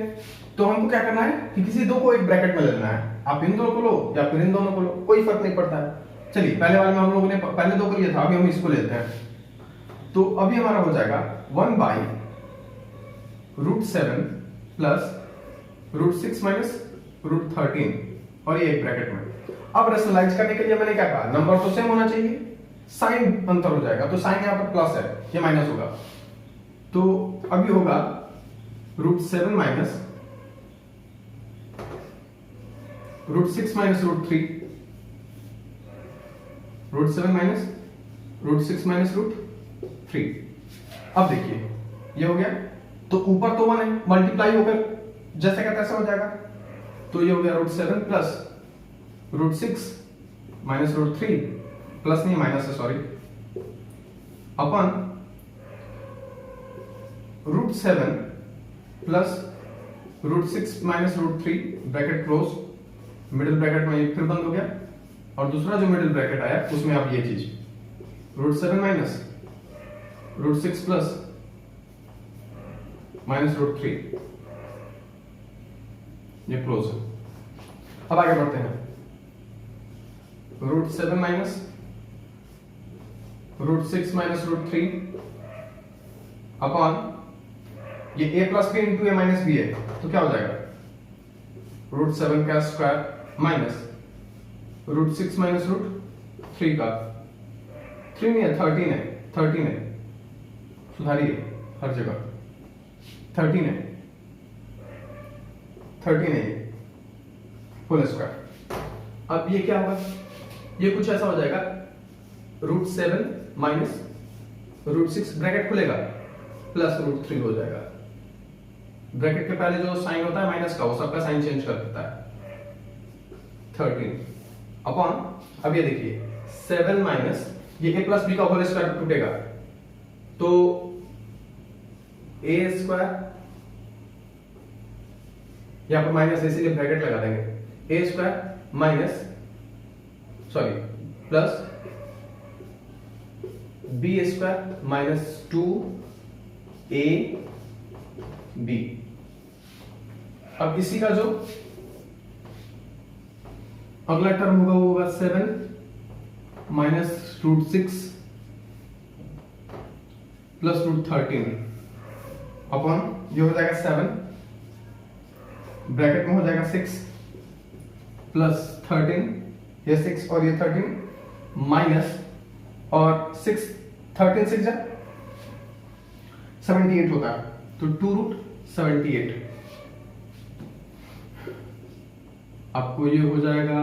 [SPEAKER 1] तो हमको क्या करना है कि किसी दो को एक ब्रैकेट में ले लेना है। आप इन दोनों को लो या फिर इन दोनों को लो, कोई फर्क नहीं पड़ता है। चलिए पहले वाले में हम लोगों ने पहले 2 को लिया था, अभी हम इसको लेते हैं। तो अभी हमारा हो जाएगा 1 by root 7 plus root 6 minus root 13 और ये एक ब्रैकेट में। अब रैशनलाइज करने के लिए मैंने क्या कहा, नंबर तो सेम होना चाहिए, साइन अंतर हो जाएगा। तो साइन यहां पर प्लस है, ये माइनस होगा। तो अभी होगा root 7 minus root 6 minus root 3, root 7 minus root 6 minus root 3। अब देखिए ये हो गया, तो ऊपर तो 1 है, मल्टीप्लाई होकर जैसे का तैसा हो जाएगा। तो ये हो गया root 7 plus root 6 minus root 3, plus नहीं माइनस है सॉरी, अपन root 7 plus root 6 minus root 3 bracket close, middle bracket में एक फिर बंद हो गया और दूसरा जो मिडिल ब्रैकेट आया उसमें अब ये चीज root 7 minus root 6 plus minus root 3, ये क्लोज है। अब आगे बढ़ते हैं। Root 7 minus root 6 minus root 3 upon ये a plus b into a minus b है, तो क्या हो जाएगा रूट 7 का square minus root 6 minus root 3 का, 3 नहीं है 13 है, 13 है, सुधारिए हर जगह 13 है, 13 है ये होल स्क्वायर। अब ये क्या होगा, ये कुछ ऐसा हो जाएगा रूट 7 माइनस रूट 6 ब्रैकेट खुलेगा प्लस रूट 3 हो जाएगा। ब्रैकेट के पहले जो साइन होता है माइनस का, वो सबका साइन चेंज कर देता है। 13 अपॉन, अब ये देखिए 7 माइनस ये a प्लस बी का होल स्क्वायर टूटेगा तो a स्क्वायर, यहां पर माइनस इसीलिए ब्रैकेट लगा देंगे, a square minus sorry plus b square minus 2ab। अब इसी का जो अगला टर्म होगा वो होगा 7 minus root 6 plus root 13 upon ये हो जाएगा 7, ब्रैकेट में हो जाएगा 6 प्लस 13, ये 6 और ये 13 माइनस, और 6 13 6 जा 78 होता है, तो 2 रूट 78 आपको ये हो जाएगा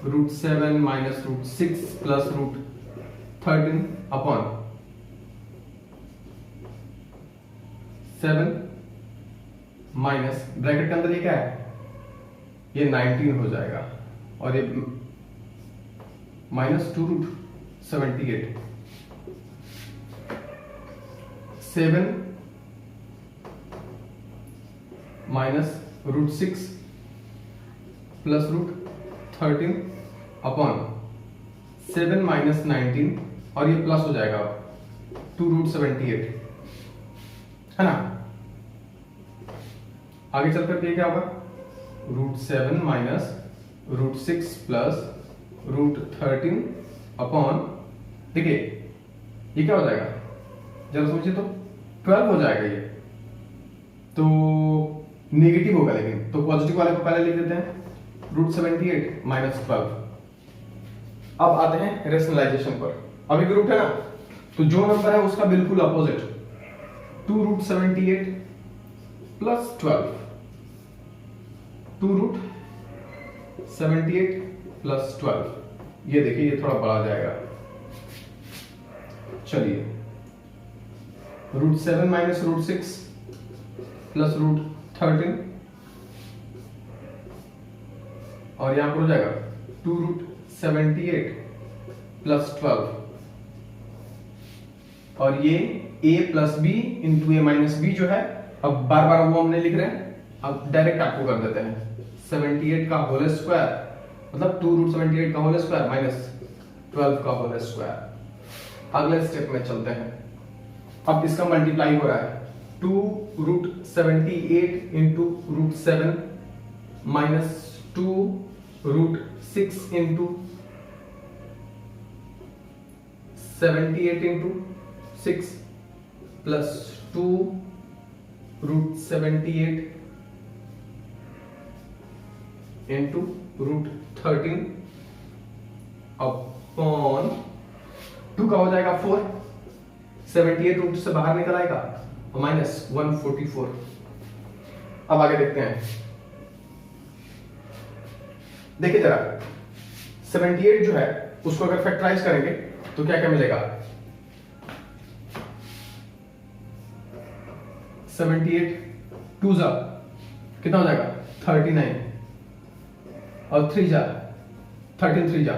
[SPEAKER 1] root 7 minus root 6 plus root 13 upon 7 minus bracket के अंदर ये क्या है, ये 19 हो जाएगा, और ये minus 2 root 78, 7 minus root 6 plus root 13 upon 7 minus 19, और ये प्लस हो जाएगा 2 रूट 78, है ना। आगे चल करके क्या होगा, root 7 minus root 6 plus root 13 upon, देखिए ये क्या हो जाएगा, जरा सोचिए तो 12 हो जाएगा ये, तो नेगेटिव होगा, लेकिन तो पॉजिटिव वाले को पहले लिख देते हैं, रूट 78 माइनस 12। अब आते हैं रेशनलाइजेशन पर। अब एक रूट है ना, तो जो नंबर है उसका बिल्कुल opposite, 2 root 78 plus 12, 2 root 78 plus 12, ये देखिए ये थोड़ा बड़ा जाएगा। चलिए root 7 minus root 6 plus root 13, और यहां पर हो जाएगा 2 रूट 78 प्लस 12, और ये a plus b into a minus b जो है, अब बार बार वो हमने लिख रहे हैं, अब डायरेक्ट आपको कर देते हैं 78 का होल स्क्वायर, मतलब 2 रूट 78 का होल स्क्वायर माइनस 12 का होल स्क्वायर। अगले स्टेप में चलते हैं, अब इसका मल्टीप्लाई हो रहा है, 2 root 78 into root 7 minus 2 root 6 into 78 into 6 plus 2 root 78 into root 13 upon 2 का हो जाएगा 4, 78 रूट से बाहर निकल आएगा और माइनस 144। अब आगे देखते हैं, देखिए जरा 78 जो है उसको अगर फैक्टराइज करेंगे तो क्या क्या मिलेगा, 78 2 जा कितना हो जाएगा 39, और 3 जा 13 3 जा,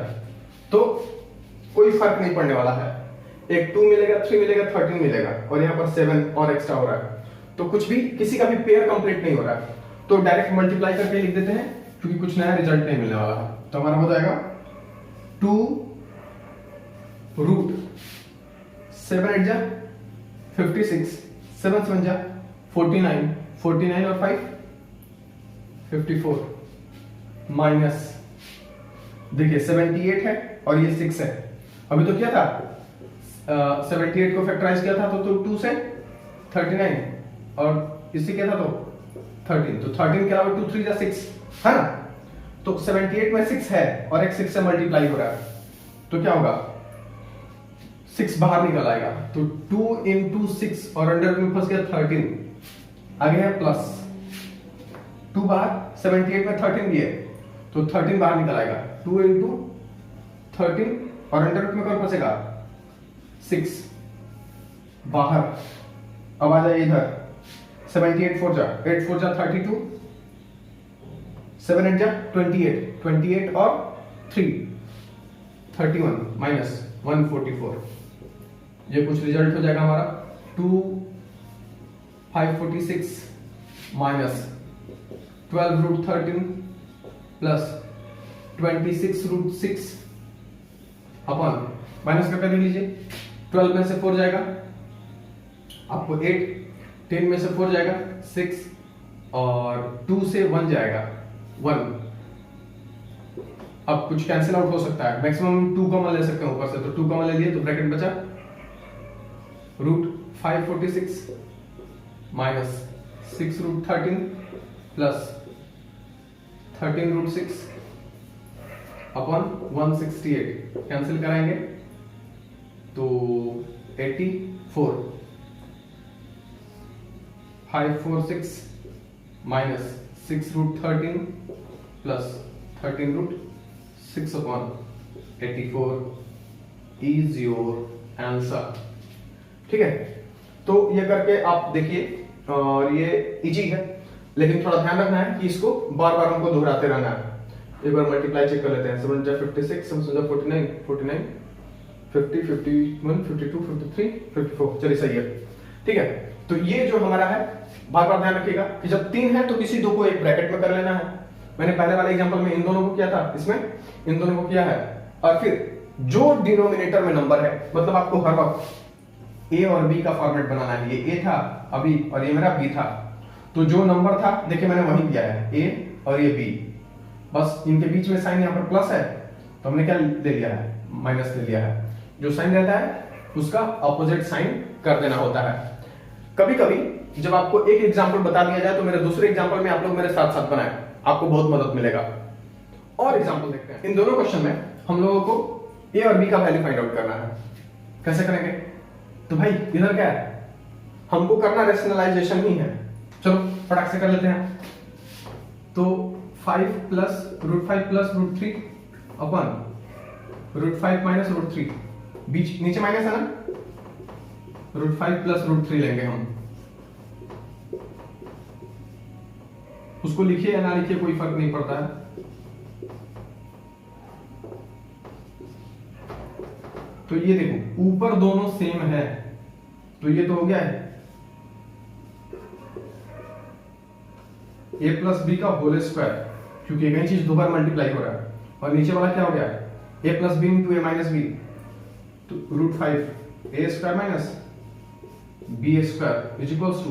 [SPEAKER 1] तो कोई फर्क नहीं पड़ने वाला है, एक 2 मिलेगा 3 मिलेगा 13 मिलेगा, और यहाँ पर 7 और एक्स्ट्रा हो रहा है, तो कुछ भी किसी का भी पेयर कंप्लीट नहीं हो रहा है, तो डायरेक्ट मल्टीप्लाई करके लिख देते हैं, क्योंकि कुछ नया रिजल्ट नहीं मिलने वाला है। तो हमारा हो जाएगा 2 रूट 7 8 जा 56, 7 7 जा 49, 49 और 5 54 माइनस, देखिए 78 है और ये 6 है, अभी तो क्या था 78 को फैक्टराइज किया था तो 2 से 39, और इससे क्या था तो 13, तो 13 के अलावा 2 3 जा 6 है ना, तो 78 में 6 है और एक 6 से मल्टीप्लाई हो रहा है, तो क्या होगा 6 बाहर निकल आएगा, तो 2 इंटू 6 और अंडर में फंस गया 13, आगे है प्लस 2 बाहर, 78 में 13 भी है तो 13 बाहर निकल आएगा, 2 इंटू 13 और अंडर में कौन फंसेगा 6 बाहर। अब आ जाए इधर 78 4 जा 8 4 जा 32, 7 8 जा 28, 28 और 3 31 माइनस 144, ये कुछ रिजल्ट हो जाएगा हमारा 2 546 minus 12 root 13 plus 26 root 6 upon, minus करके देख लीजिए, 12 में से 4 जाएगा आपको 8, 10 में से 4 जाएगा 6, और 2 से 1 जाएगा 1, अब कुछ कैंसिल आउट हो सकता है, मैक्सिमम 2 कॉमन ले सकते हैं ऊपर से, तो 2 कॉमन ले लिए तो ब्रैकेट बचा √546 माइनस 6√13 प्लस 13√6 अपॉन 168, कैंसिल कराएंगे तो 84, 546 minus 6√13 plus 13√6 upon 84 is your answer. ठीक है, तो ये करके आप देखिए, और ये इजी है, लेकिन थोड़ा ध्यान रखना है कि इसको बार बार हमको दोहराते रहना है। एक बार मल्टीप्लाई चेक कर लेते हैं, 7 जा 56, 7 जा 49, 49 50, 51, 52, 53, 54, चलिए सही है। ठीक है, तो ये जो हमारा है, बार बार ध्यान रखिएगा कि जब 3 है तो किसी दो को एक ब्रैकेट में कर लेना है। मैंने पहले वाले एग्जांपल में इन दोनों को किया था, इसमें इन दोनों को किया है, और फिर जो डिनोमिनेटर में नंबर है, मतलब आपको हर वक्त ए और बी का फॉर्मेट बनाना है। ये ए था अभी और ये मेरा बी था, तो जो नंबर था देखिए मैंने वही दिया है, ए और ये बी, बस इनके बीच में साइन यहाँ पर प्लस है तो हमने क्या ले लिया है, माइनस ले लिया है। जो साइन रहता है उसका ऑपोजिट साइन कर देना होता है। कभी कभी जब आपको एक एग्जांपल बता दिया जाए तो मेरे दूसरे एग्जांपल में आप लोग मेरे साथ साथ बनाएं, आपको बहुत मदद मिलेगा। और एग्जांपल देखते हैं। इन दोनों क्वेश्चन में हम लोगों को ए और बी का वैल्यू फाइंड आउट करना है। कैसे करेंगे? तो भाई इधर क्या है, हमको करना रेशनलाइजेशन ही है। चलो फटाक से कर लेते हैं। तो 5 प्लस √5 प्लस √3 अपन √5 माइनस √3, बीच नीचे माइनस है ना, √5 प्लस √3 लेंगे हम। उसको लिखिए या ना लिखिए कोई फर्क नहीं पड़ता है। तो ये देखो ऊपर दोनों सेम है, तो ये तो हो गया है a प्लस बी का होल स्क्वायर, क्योंकि एक ही चीज दो बार मल्टीप्लाई हो रहा है। और नीचे वाला क्या हो गया है, a plus b into a minus b, तो √5 a square minus b square is equals to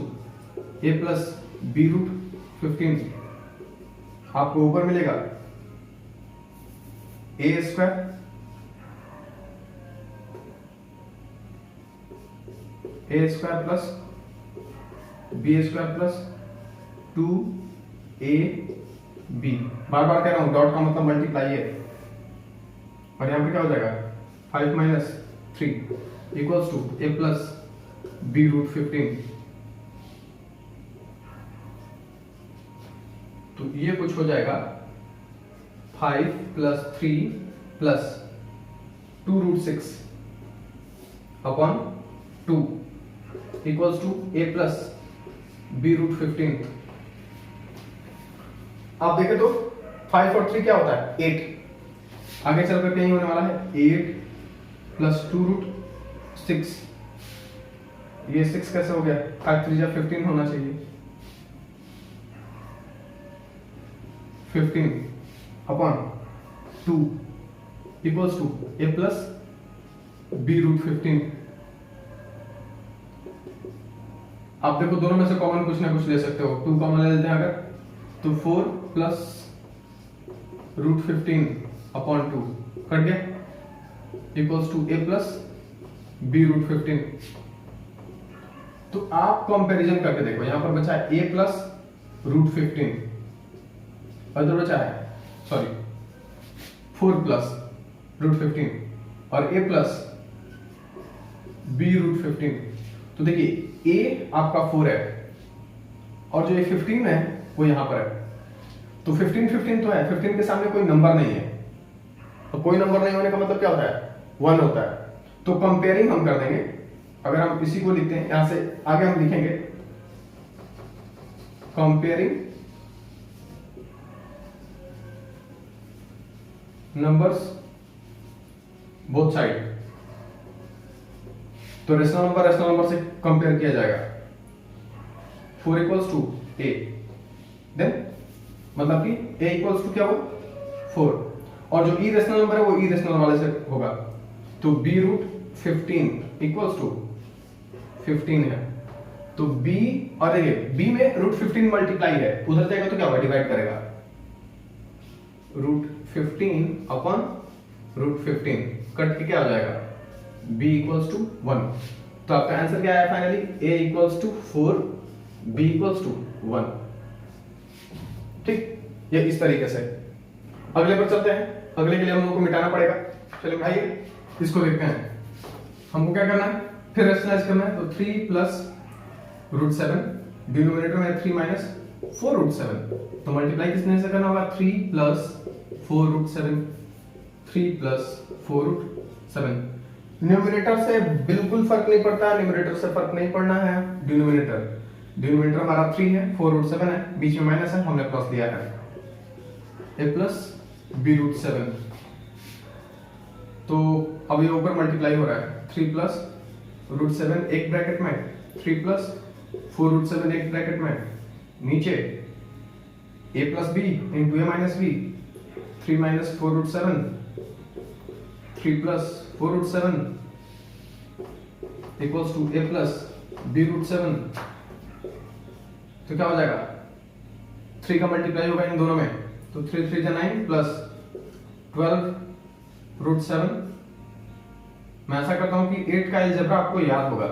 [SPEAKER 1] a plus b√15। आपको ऊपर मिलेगा a square plus b square plus 2ab। बार बार कह रहा हूं, डॉट का मतलब मल्टीप्लाई है। और यहां पे क्या हो जाएगा, 5 minus 3 equals to a plus b√15। तो ये कुछ हो जाएगा 5 plus 3 plus 2√6 upon 2 equals to a plus b√15। आप देखें तो 5 और 3 क्या होता है, 8। आगे चलकर कहीं होने वाला है 8 प्लस 2√6। ये 6 कैसे हो गया, 5 3 जा 15 होना चाहिए, 15 upon 2 equals to a plus b√15। आप देखो दोनों में से कॉमन कुछ ना कुछ ले सकते हो, 2 कॉमन ले लेते हैं अगर, तो 4 प्लस √15 अपॉन 2 कट गया, equals to a plus b√15। तो आप कंपैरिजन करके देखो, यहां पर बचा है a प्लस √15 और इधर बचा है 4 प्लस √15 और a प्लस b√15। तो देखिए a आपका 4 है और जो ये 15 है वो यहां पर है, तो 15 15 तो है, 15 के सामने कोई नंबर नहीं है, तो कोई नंबर नहीं होने का मतलब क्या होता है, 1 होता है। तो कंपेयरिंग हम कर देंगे, अगर हम इसी को लिखते हैं, यहां से आगे हम लिखेंगे कंपेयरिंग नंबर्स बोथ साइड। तो रेशनल नंबर से कंपेयर किया जाएगा, 4 इक्वल्स टू a, देन मतलब कि a इक्वल्स टू क्या हो 4, और जो इरेशनल नंबर है वो इरेशनल वाले से होगा, तो b√15 इक्वल्स टू 15 है। तो b और देखिए b में √15 मल्टीप्लाई है, उधर जाएगा तो क्या होगा, डिवाइड करेगा, 15/√15 कट के क्या हो जाएगा b इक्वल्स टू 1। तो आपका आंसर क्या आया finally, a equals to 4, b equals to 1। ठीक, ये इस तरीके से। अगले पर चलते हैं। अगले के लिए हम लोगों को मिटाना पड़ेगा। चलिए भाई इसको देखते हैं। हमको क्या करना है, फिर रेशनलाइज करना है। तो 3+√7, डिनोमिनेटर में 3 माइनस 4√7, तो मल्टीप्लाई किसने से करना होगा, 3+4√7, 3+4√7। न्यूमरेटर से बिल्कुल फर्क नहीं पड़ता, न्यूमरेटर से फर्क नहीं पड़ना है। डिनोमिनेटर हमारा 3 है, 4√7 है, बीच में माइनस है, हमने प्लस दिया है, a प्लस b√7। तो अब ये ऊपर मल्टीप्लाई हो रहा है, 3+√7 एक ब्रैकेट में, 3+4√7 एक ब्रैकेट में, नीचे a plus b into a minus b, 3-4√7, 3+4√7 equals to a plus b√7। तो क्या हो जाएगा, 3 का मल्टीप्लाई होगा इन दोनों में, तो 3 3 9 प्लस 12√7। मैं ऐसा करता हूं कि 8 का अलजेब्रा आपको याद होगा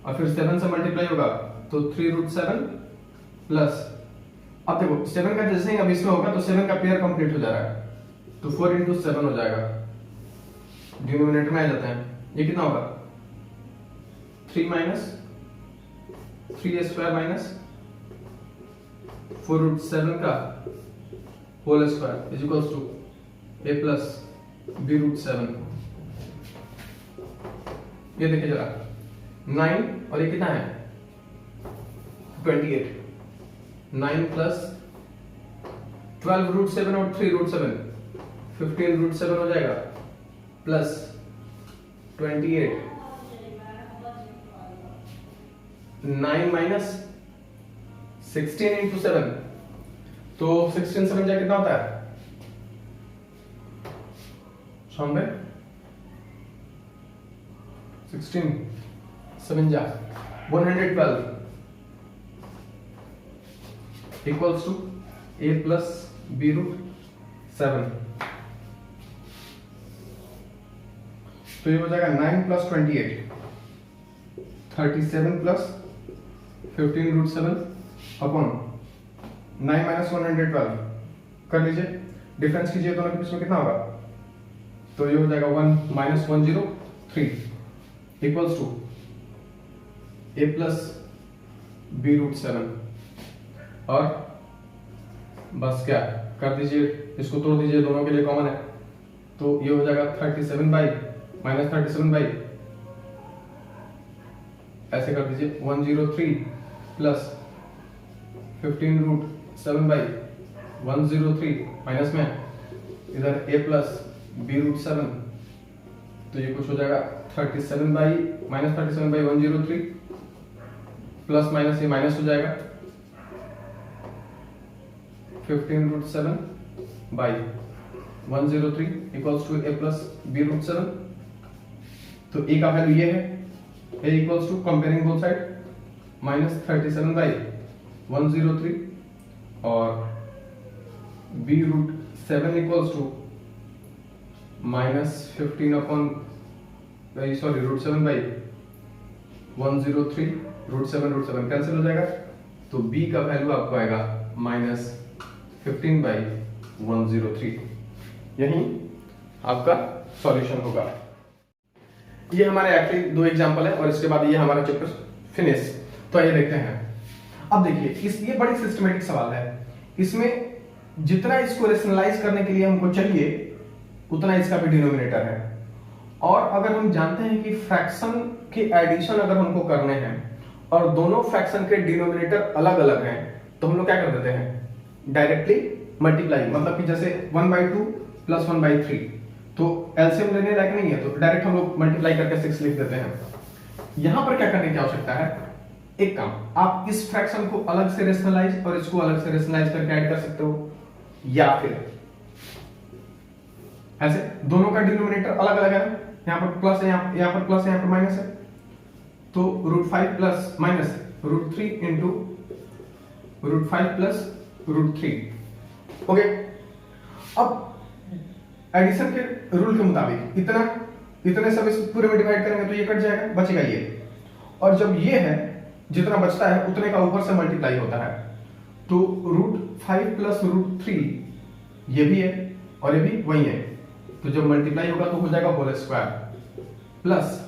[SPEAKER 1] और फिर 7 से मल्टीप्लाई होगा, तो 3√7 प्लस, अब देखो 7 का जैसे ही अब इसमें होगा तो 7 का पेयर कंप्लीट हो जा रहा है, तो 4 × 7 हो जाएगा, डिनोमिनेटर में आ जाते हैं। ये कितना होगा, 3 माइनस 3a² माइनस 4√7 का whole square is equals to a plus b√7। ये देखिए जरा, 9 और ये कितना है, 28, 9 प्लस 12√7 और 3√7, 15√7 हो जाएगा, प्लस 28, 9 माइनस 16 × 7, तो 16 7 जा कितना होता है, 16 7 जा 112 equals to a plus b√7। तो ये हो जाएगा 9 प्लस 28, 37 प्लस 15√7 अपॉन 9 माइनस 112 कर लीजिए, डिफरेंस कीजिए दोनों के बीच में कितना होगा, तो ये हो जाएगा 1 minus 103 equals to a plus b√7। और बस क्या कर दीजिए, इसको तोड़ दीजिए, दोनों के लिए कॉमन है, तो ये हो जाएगा 37 ऐसे कर दीजिए, 103 प्लस 15√7/103 माइनस में इधर a प्लस b√7, तो ये कुछ हो जाएगा 37/103 प्लस माइनस ये माइनस हो जाएगा 15√7/103 equals to a plus b√7। तो a का वैल्यू ये है, a equals to comparing both side -37/103 और b√7 इक्वल्स टू -15/103 √7 कैंसिल हो जाएगा, तो b का वैल्यू आपको आएगा -15/103। यही आपका सॉल्यूशन होगा। ये हमारे एक्चुअली 2 एग्जांपल है और इसके बाद ये हमारा चैप्टर फिनिश। तो आइए देखते हैं। अब देखिए ये बड़ी सिस्टमेटिक सवाल है, इसमें जितना इसको रेशनलाइज करने के लिए हमको चाहिए उतना इसका भी डिनोमिनेटर है। और अगर हम जानते हैं कि फ्रैक्शन के एडिशन अगर हमको करने हैं और दोनों फ्रैक्शन के डिनोमिनेटर अलग अलग हैं, तो हम लोग क्या कर देते हैं, डायरेक्टली मल्टीप्लाई, मतलब कि जैसे 1/2 प्लस 1/3, तो एलसीएम लेने लायक नहीं है, तो डायरेक्ट हम लोग मल्टीप्लाई करके 6 लिख देते हैं। यहां पर क्या करने की आवश्यकता है, एक काम, आप इस फ्रैक्शन को अलग से रेशनलाइज और इसको अलग से रेशनलाइज करके ऐड कर सकते हो, या फिर ऐसे दोनों का डिनोमिनेटर अलग अलग है, यहां पर प्लस है, यहां पर प्लस है, यहां पर माइनस है, तो √5 plus minus √3 into √5 plus √3। Okay, अब एडिशन के रूल के मुताबिक इतने सब इस पूरे में डिवाइड करेंगे तो ये कट जाएगा, बचेगा ये। और जब ये है जितना बचता है उतने का ऊपर से मल्टीप्लाई होता है, तो √5 प्लस √3 ये भी है और ये भी वही है, तो जब मल्टीप्लाई होगा तो हो जाएगा होल स्क्वायर, प्लस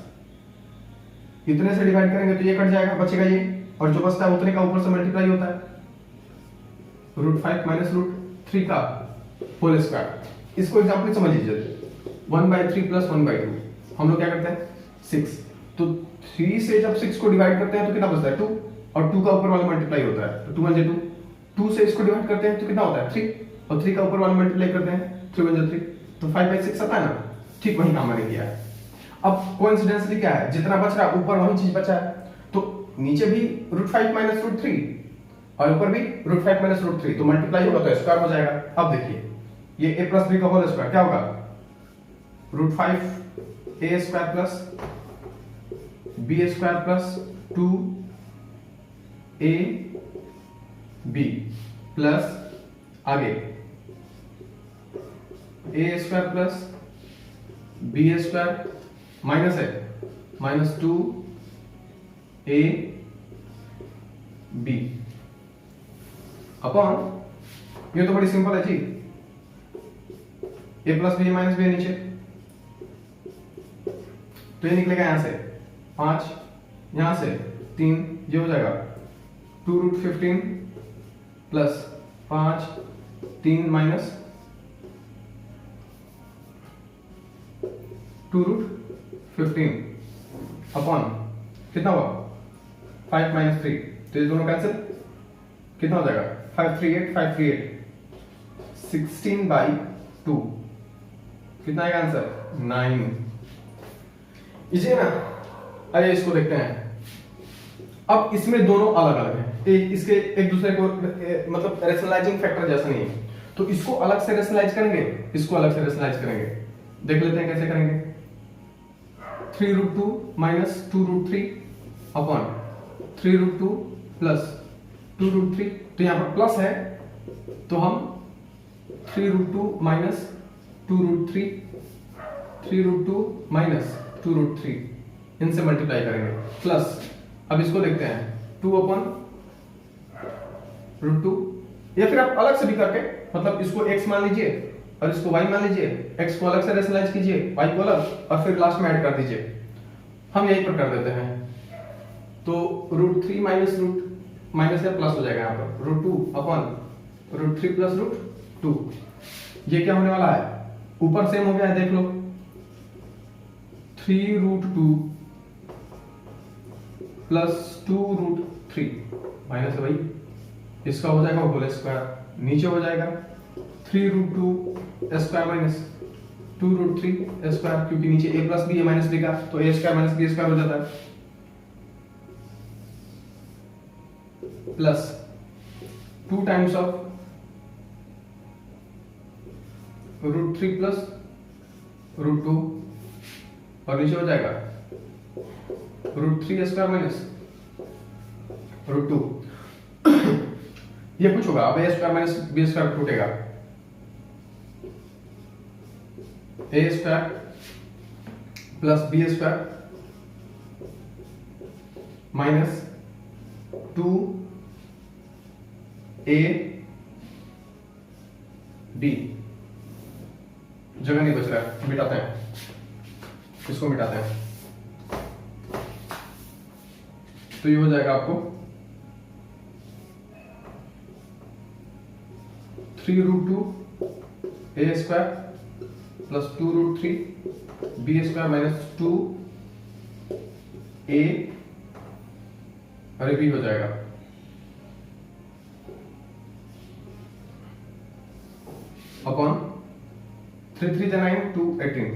[SPEAKER 1] इतने से डिवाइड करेंगे तो ये कट जाएगा, बचेगा ये, और जो बचता है उतने का ऊपर से मल्टीप्लाई होता है, √5 माइनस √3 का होल स्क्वायर। इसको एग्जांपल समझ लीजिए, 1/3 प्लस 1/2 हम लोग क्या करते हैं 6, तो 3 से जब 6 को डिवाइड करते हैं तो कितना बचता है 2, और 2 का ऊपर वाला मल्टीप्लाई होता है तो 2 1 2, 2 से इसको डिवाइड करते हैं तो कितना होता है 3, और 3 का ऊपर वाला मल्टीप्लाई करते हैं 3 1 3, तो 5/6 आता है ना। ठीक वही काम मैंने किया है। अब कोइंसिडेंटली क्या है, जितना बच रहा ऊपर वही चीज बचा है, तो नीचे भी √5 माइनस √3 और ऊपर भी √5 माइनस √3, तो मल्टीप्लाई होगा तो स्क्वायर हो जाएगा। अब देखिए ये a प्लस b का होल स्क्वायर क्या होगा, √5a square plus b square plus 2ab plus आगे a square plus b square minus है माइनस 2ab अपॉन, ये तो बड़ी सिंपल है जी, a plus b minus b नीचे, तो ये निकलेगा यहां से 5, यहां से 3, ये हो जाएगा 2√15 प्लस 5 3 माइनस 2√15 अपॉन कितना हुआ 5 माइनस 3, तो ये दोनों कैंसिल, कितना हो जाएगा 538 16/2, कितना आएगा आंसर 9। इजी है ना। अरे इसको देखते हैं, अब इसमें दोनों अलग अलग हैं, इसके एक दूसरे को मतलब रेशनलाइजिंग फैक्टर जैसा नहीं है, तो इसको अलग से रेशनलाइज करेंगे, इसको अलग से रेशनलाइज करेंगे। देख लेते हैं कैसे करेंगे। 3√2 माइनस 2√3 अपॉन 3√2 प्लस 2√3, तो यहां पर प्लस है तो हम 3√2 माइनस 2√3 3√2 माइनस 2√3 इनसे मल्टीप्लाई करेंगे, प्लस अब इसको देखते हैं 2 अपॉन √2, या फिर आप अलग से भी करके, मतलब इसको x मान लीजिए और इसको y मान लीजिए, x को अलग से रेशनलाइज कीजिए, y को अलग, और फिर लास्ट में ऐड कर दीजिए। हम यही पर कर देते हैं, तो √3 माइनस माइनस या प्लस हो जाएगा यहाँ पर √2 अपॉन √3 प्लस √2, ये क्या होने वाला है, ऊपर सेम हो गया है देख लो, 3√2 प्लस 2√3 माइनस है भाई, इसका हो जाएगा होल स्क्वायर, नीचे हो जाएगा 3√2 स्क्वायर माइनस 2√3 स्क्वायर, क्योंकि नीचे a प्लस b है माइनस b का, तो a square minus b square हो जाता है, प्लस 2 टाइम्स ऑफ √3 प्लस √2, और नीचे हो जाएगा √3 स्क्वायर माइनस √2। ये कुछ होगा, अब a square minus b square टूटेगा, a square plus b square minus 2ab, जगह नहीं बच रहा है, मिटाते हैं, इसको मिटाते हैं, तो ये हो जाएगा आपको 3√2 a square plus 2√3 b square minus 2a, अरे b हो जाएगा अपॉन 3 3 9 2 18,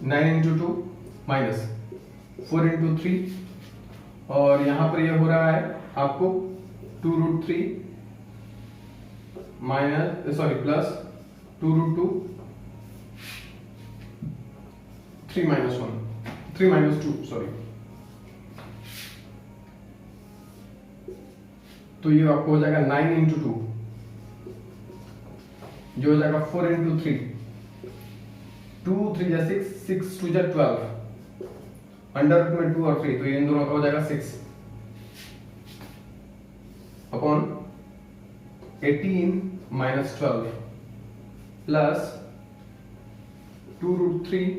[SPEAKER 1] 9 into 2 माइनस 4 into 3, और यहां पर ये हो रहा है आपको 2√3 minus plus 2√2 3 minus 1 3 minus 2 sorry, तो ये आपको हो जाएगा 9 into 2, जो हो जाएगा 4 into 3 2 3 जा 6, 6 2 जा 12, अंडर रूट में 2 और 3, तो ये इन दोनों का हो जाएगा 6 upon 18 minus 12 plus 2 root 3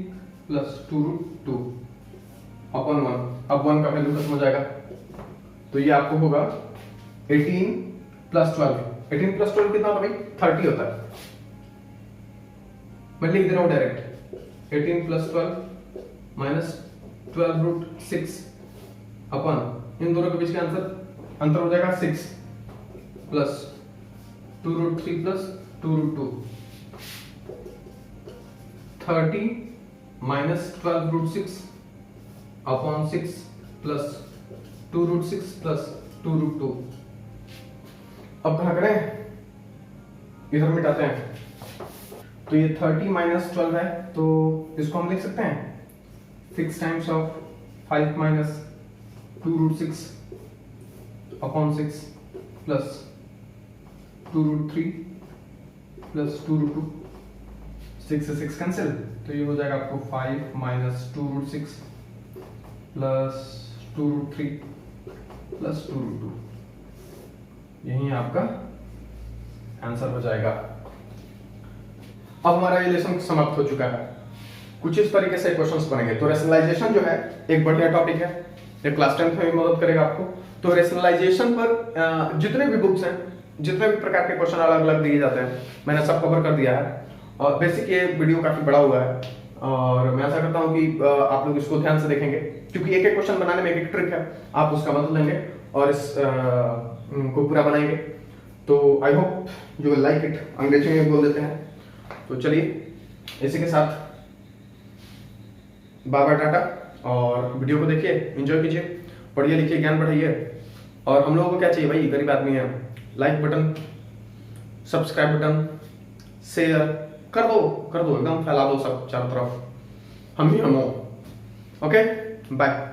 [SPEAKER 1] plus 2 root 2 upon 1। अब 1 का वैल्यू खत्म हो जाएगा, तो ये आपको होगा 18 प्लस 12। 18 प्लस 12 कितना होता है भाई? 30 होता है। मैं लिख दे रहा हूं डायरेक्ट, 18 प्लस 12 माइनस 12 रूट 6 अपन इन दोनों के बीच का अंतर हो जाएगा 6 plus 2 root 3 plus 2 root 2, 30 minus 12 root 6 upon 6 plus 2 root 6 plus 2 root 2। अब कहां करें? इधर मिटाते हैं, तो ये 30 माइनस 12 है, तो इसको हम लिख सकते हैं 6 times of 5 minus 2 root 6 upon 6 plus 2 root 3 plus 2 root 2, 6 से 6 कैंसिल, तो ये हो जाएगा आपको 5 minus 2 root 6 plus 2 root 3 plus 2 root 2, यही आपका आंसर हो जाएगा। अब हमारा ये लेसन समाप्त हो चुका है। कुछ इस तरीके से क्वेश्चंस बनेंगे। तो रेशनलाइजेशन जो है एक बढ़िया टॉपिक है, ये क्लास 10th में भी मदद करेगा आपको। तो रेशनलाइजेशन पर जितने भी बुक्स हैं, जितने भी प्रकार के क्वेश्चन अलग अलग दिए जाते हैं, मैंने सब कवर कर दिया है। और बेसिक ये वीडियो काफी बड़ा हुआ है, और मैं ऐसा करता हूँ कि आप लोग इसको ध्यान से देखेंगे, क्योंकि एक एक क्वेश्चन बनाने में एक एक ट्रिक है। आप उसका मदद लेंगे और इस को पूरा बनाएंगे। तो I hope you will like it, अंग्रेजी में बोल देते हैं। तो चलिए इसी के साथ बाय बाय, टाटा। और वीडियो को देखिए, एंजॉय कीजिए, पढ़िए लिखिए, ज्ञान बढ़ाइए। और हम लोगों को क्या चाहिए भाई, गरीब आदमी है, like button, subscribe button, share कर दो एकदम फैला दो सब चारों तरफ, हम ही हम हो। Okay bye.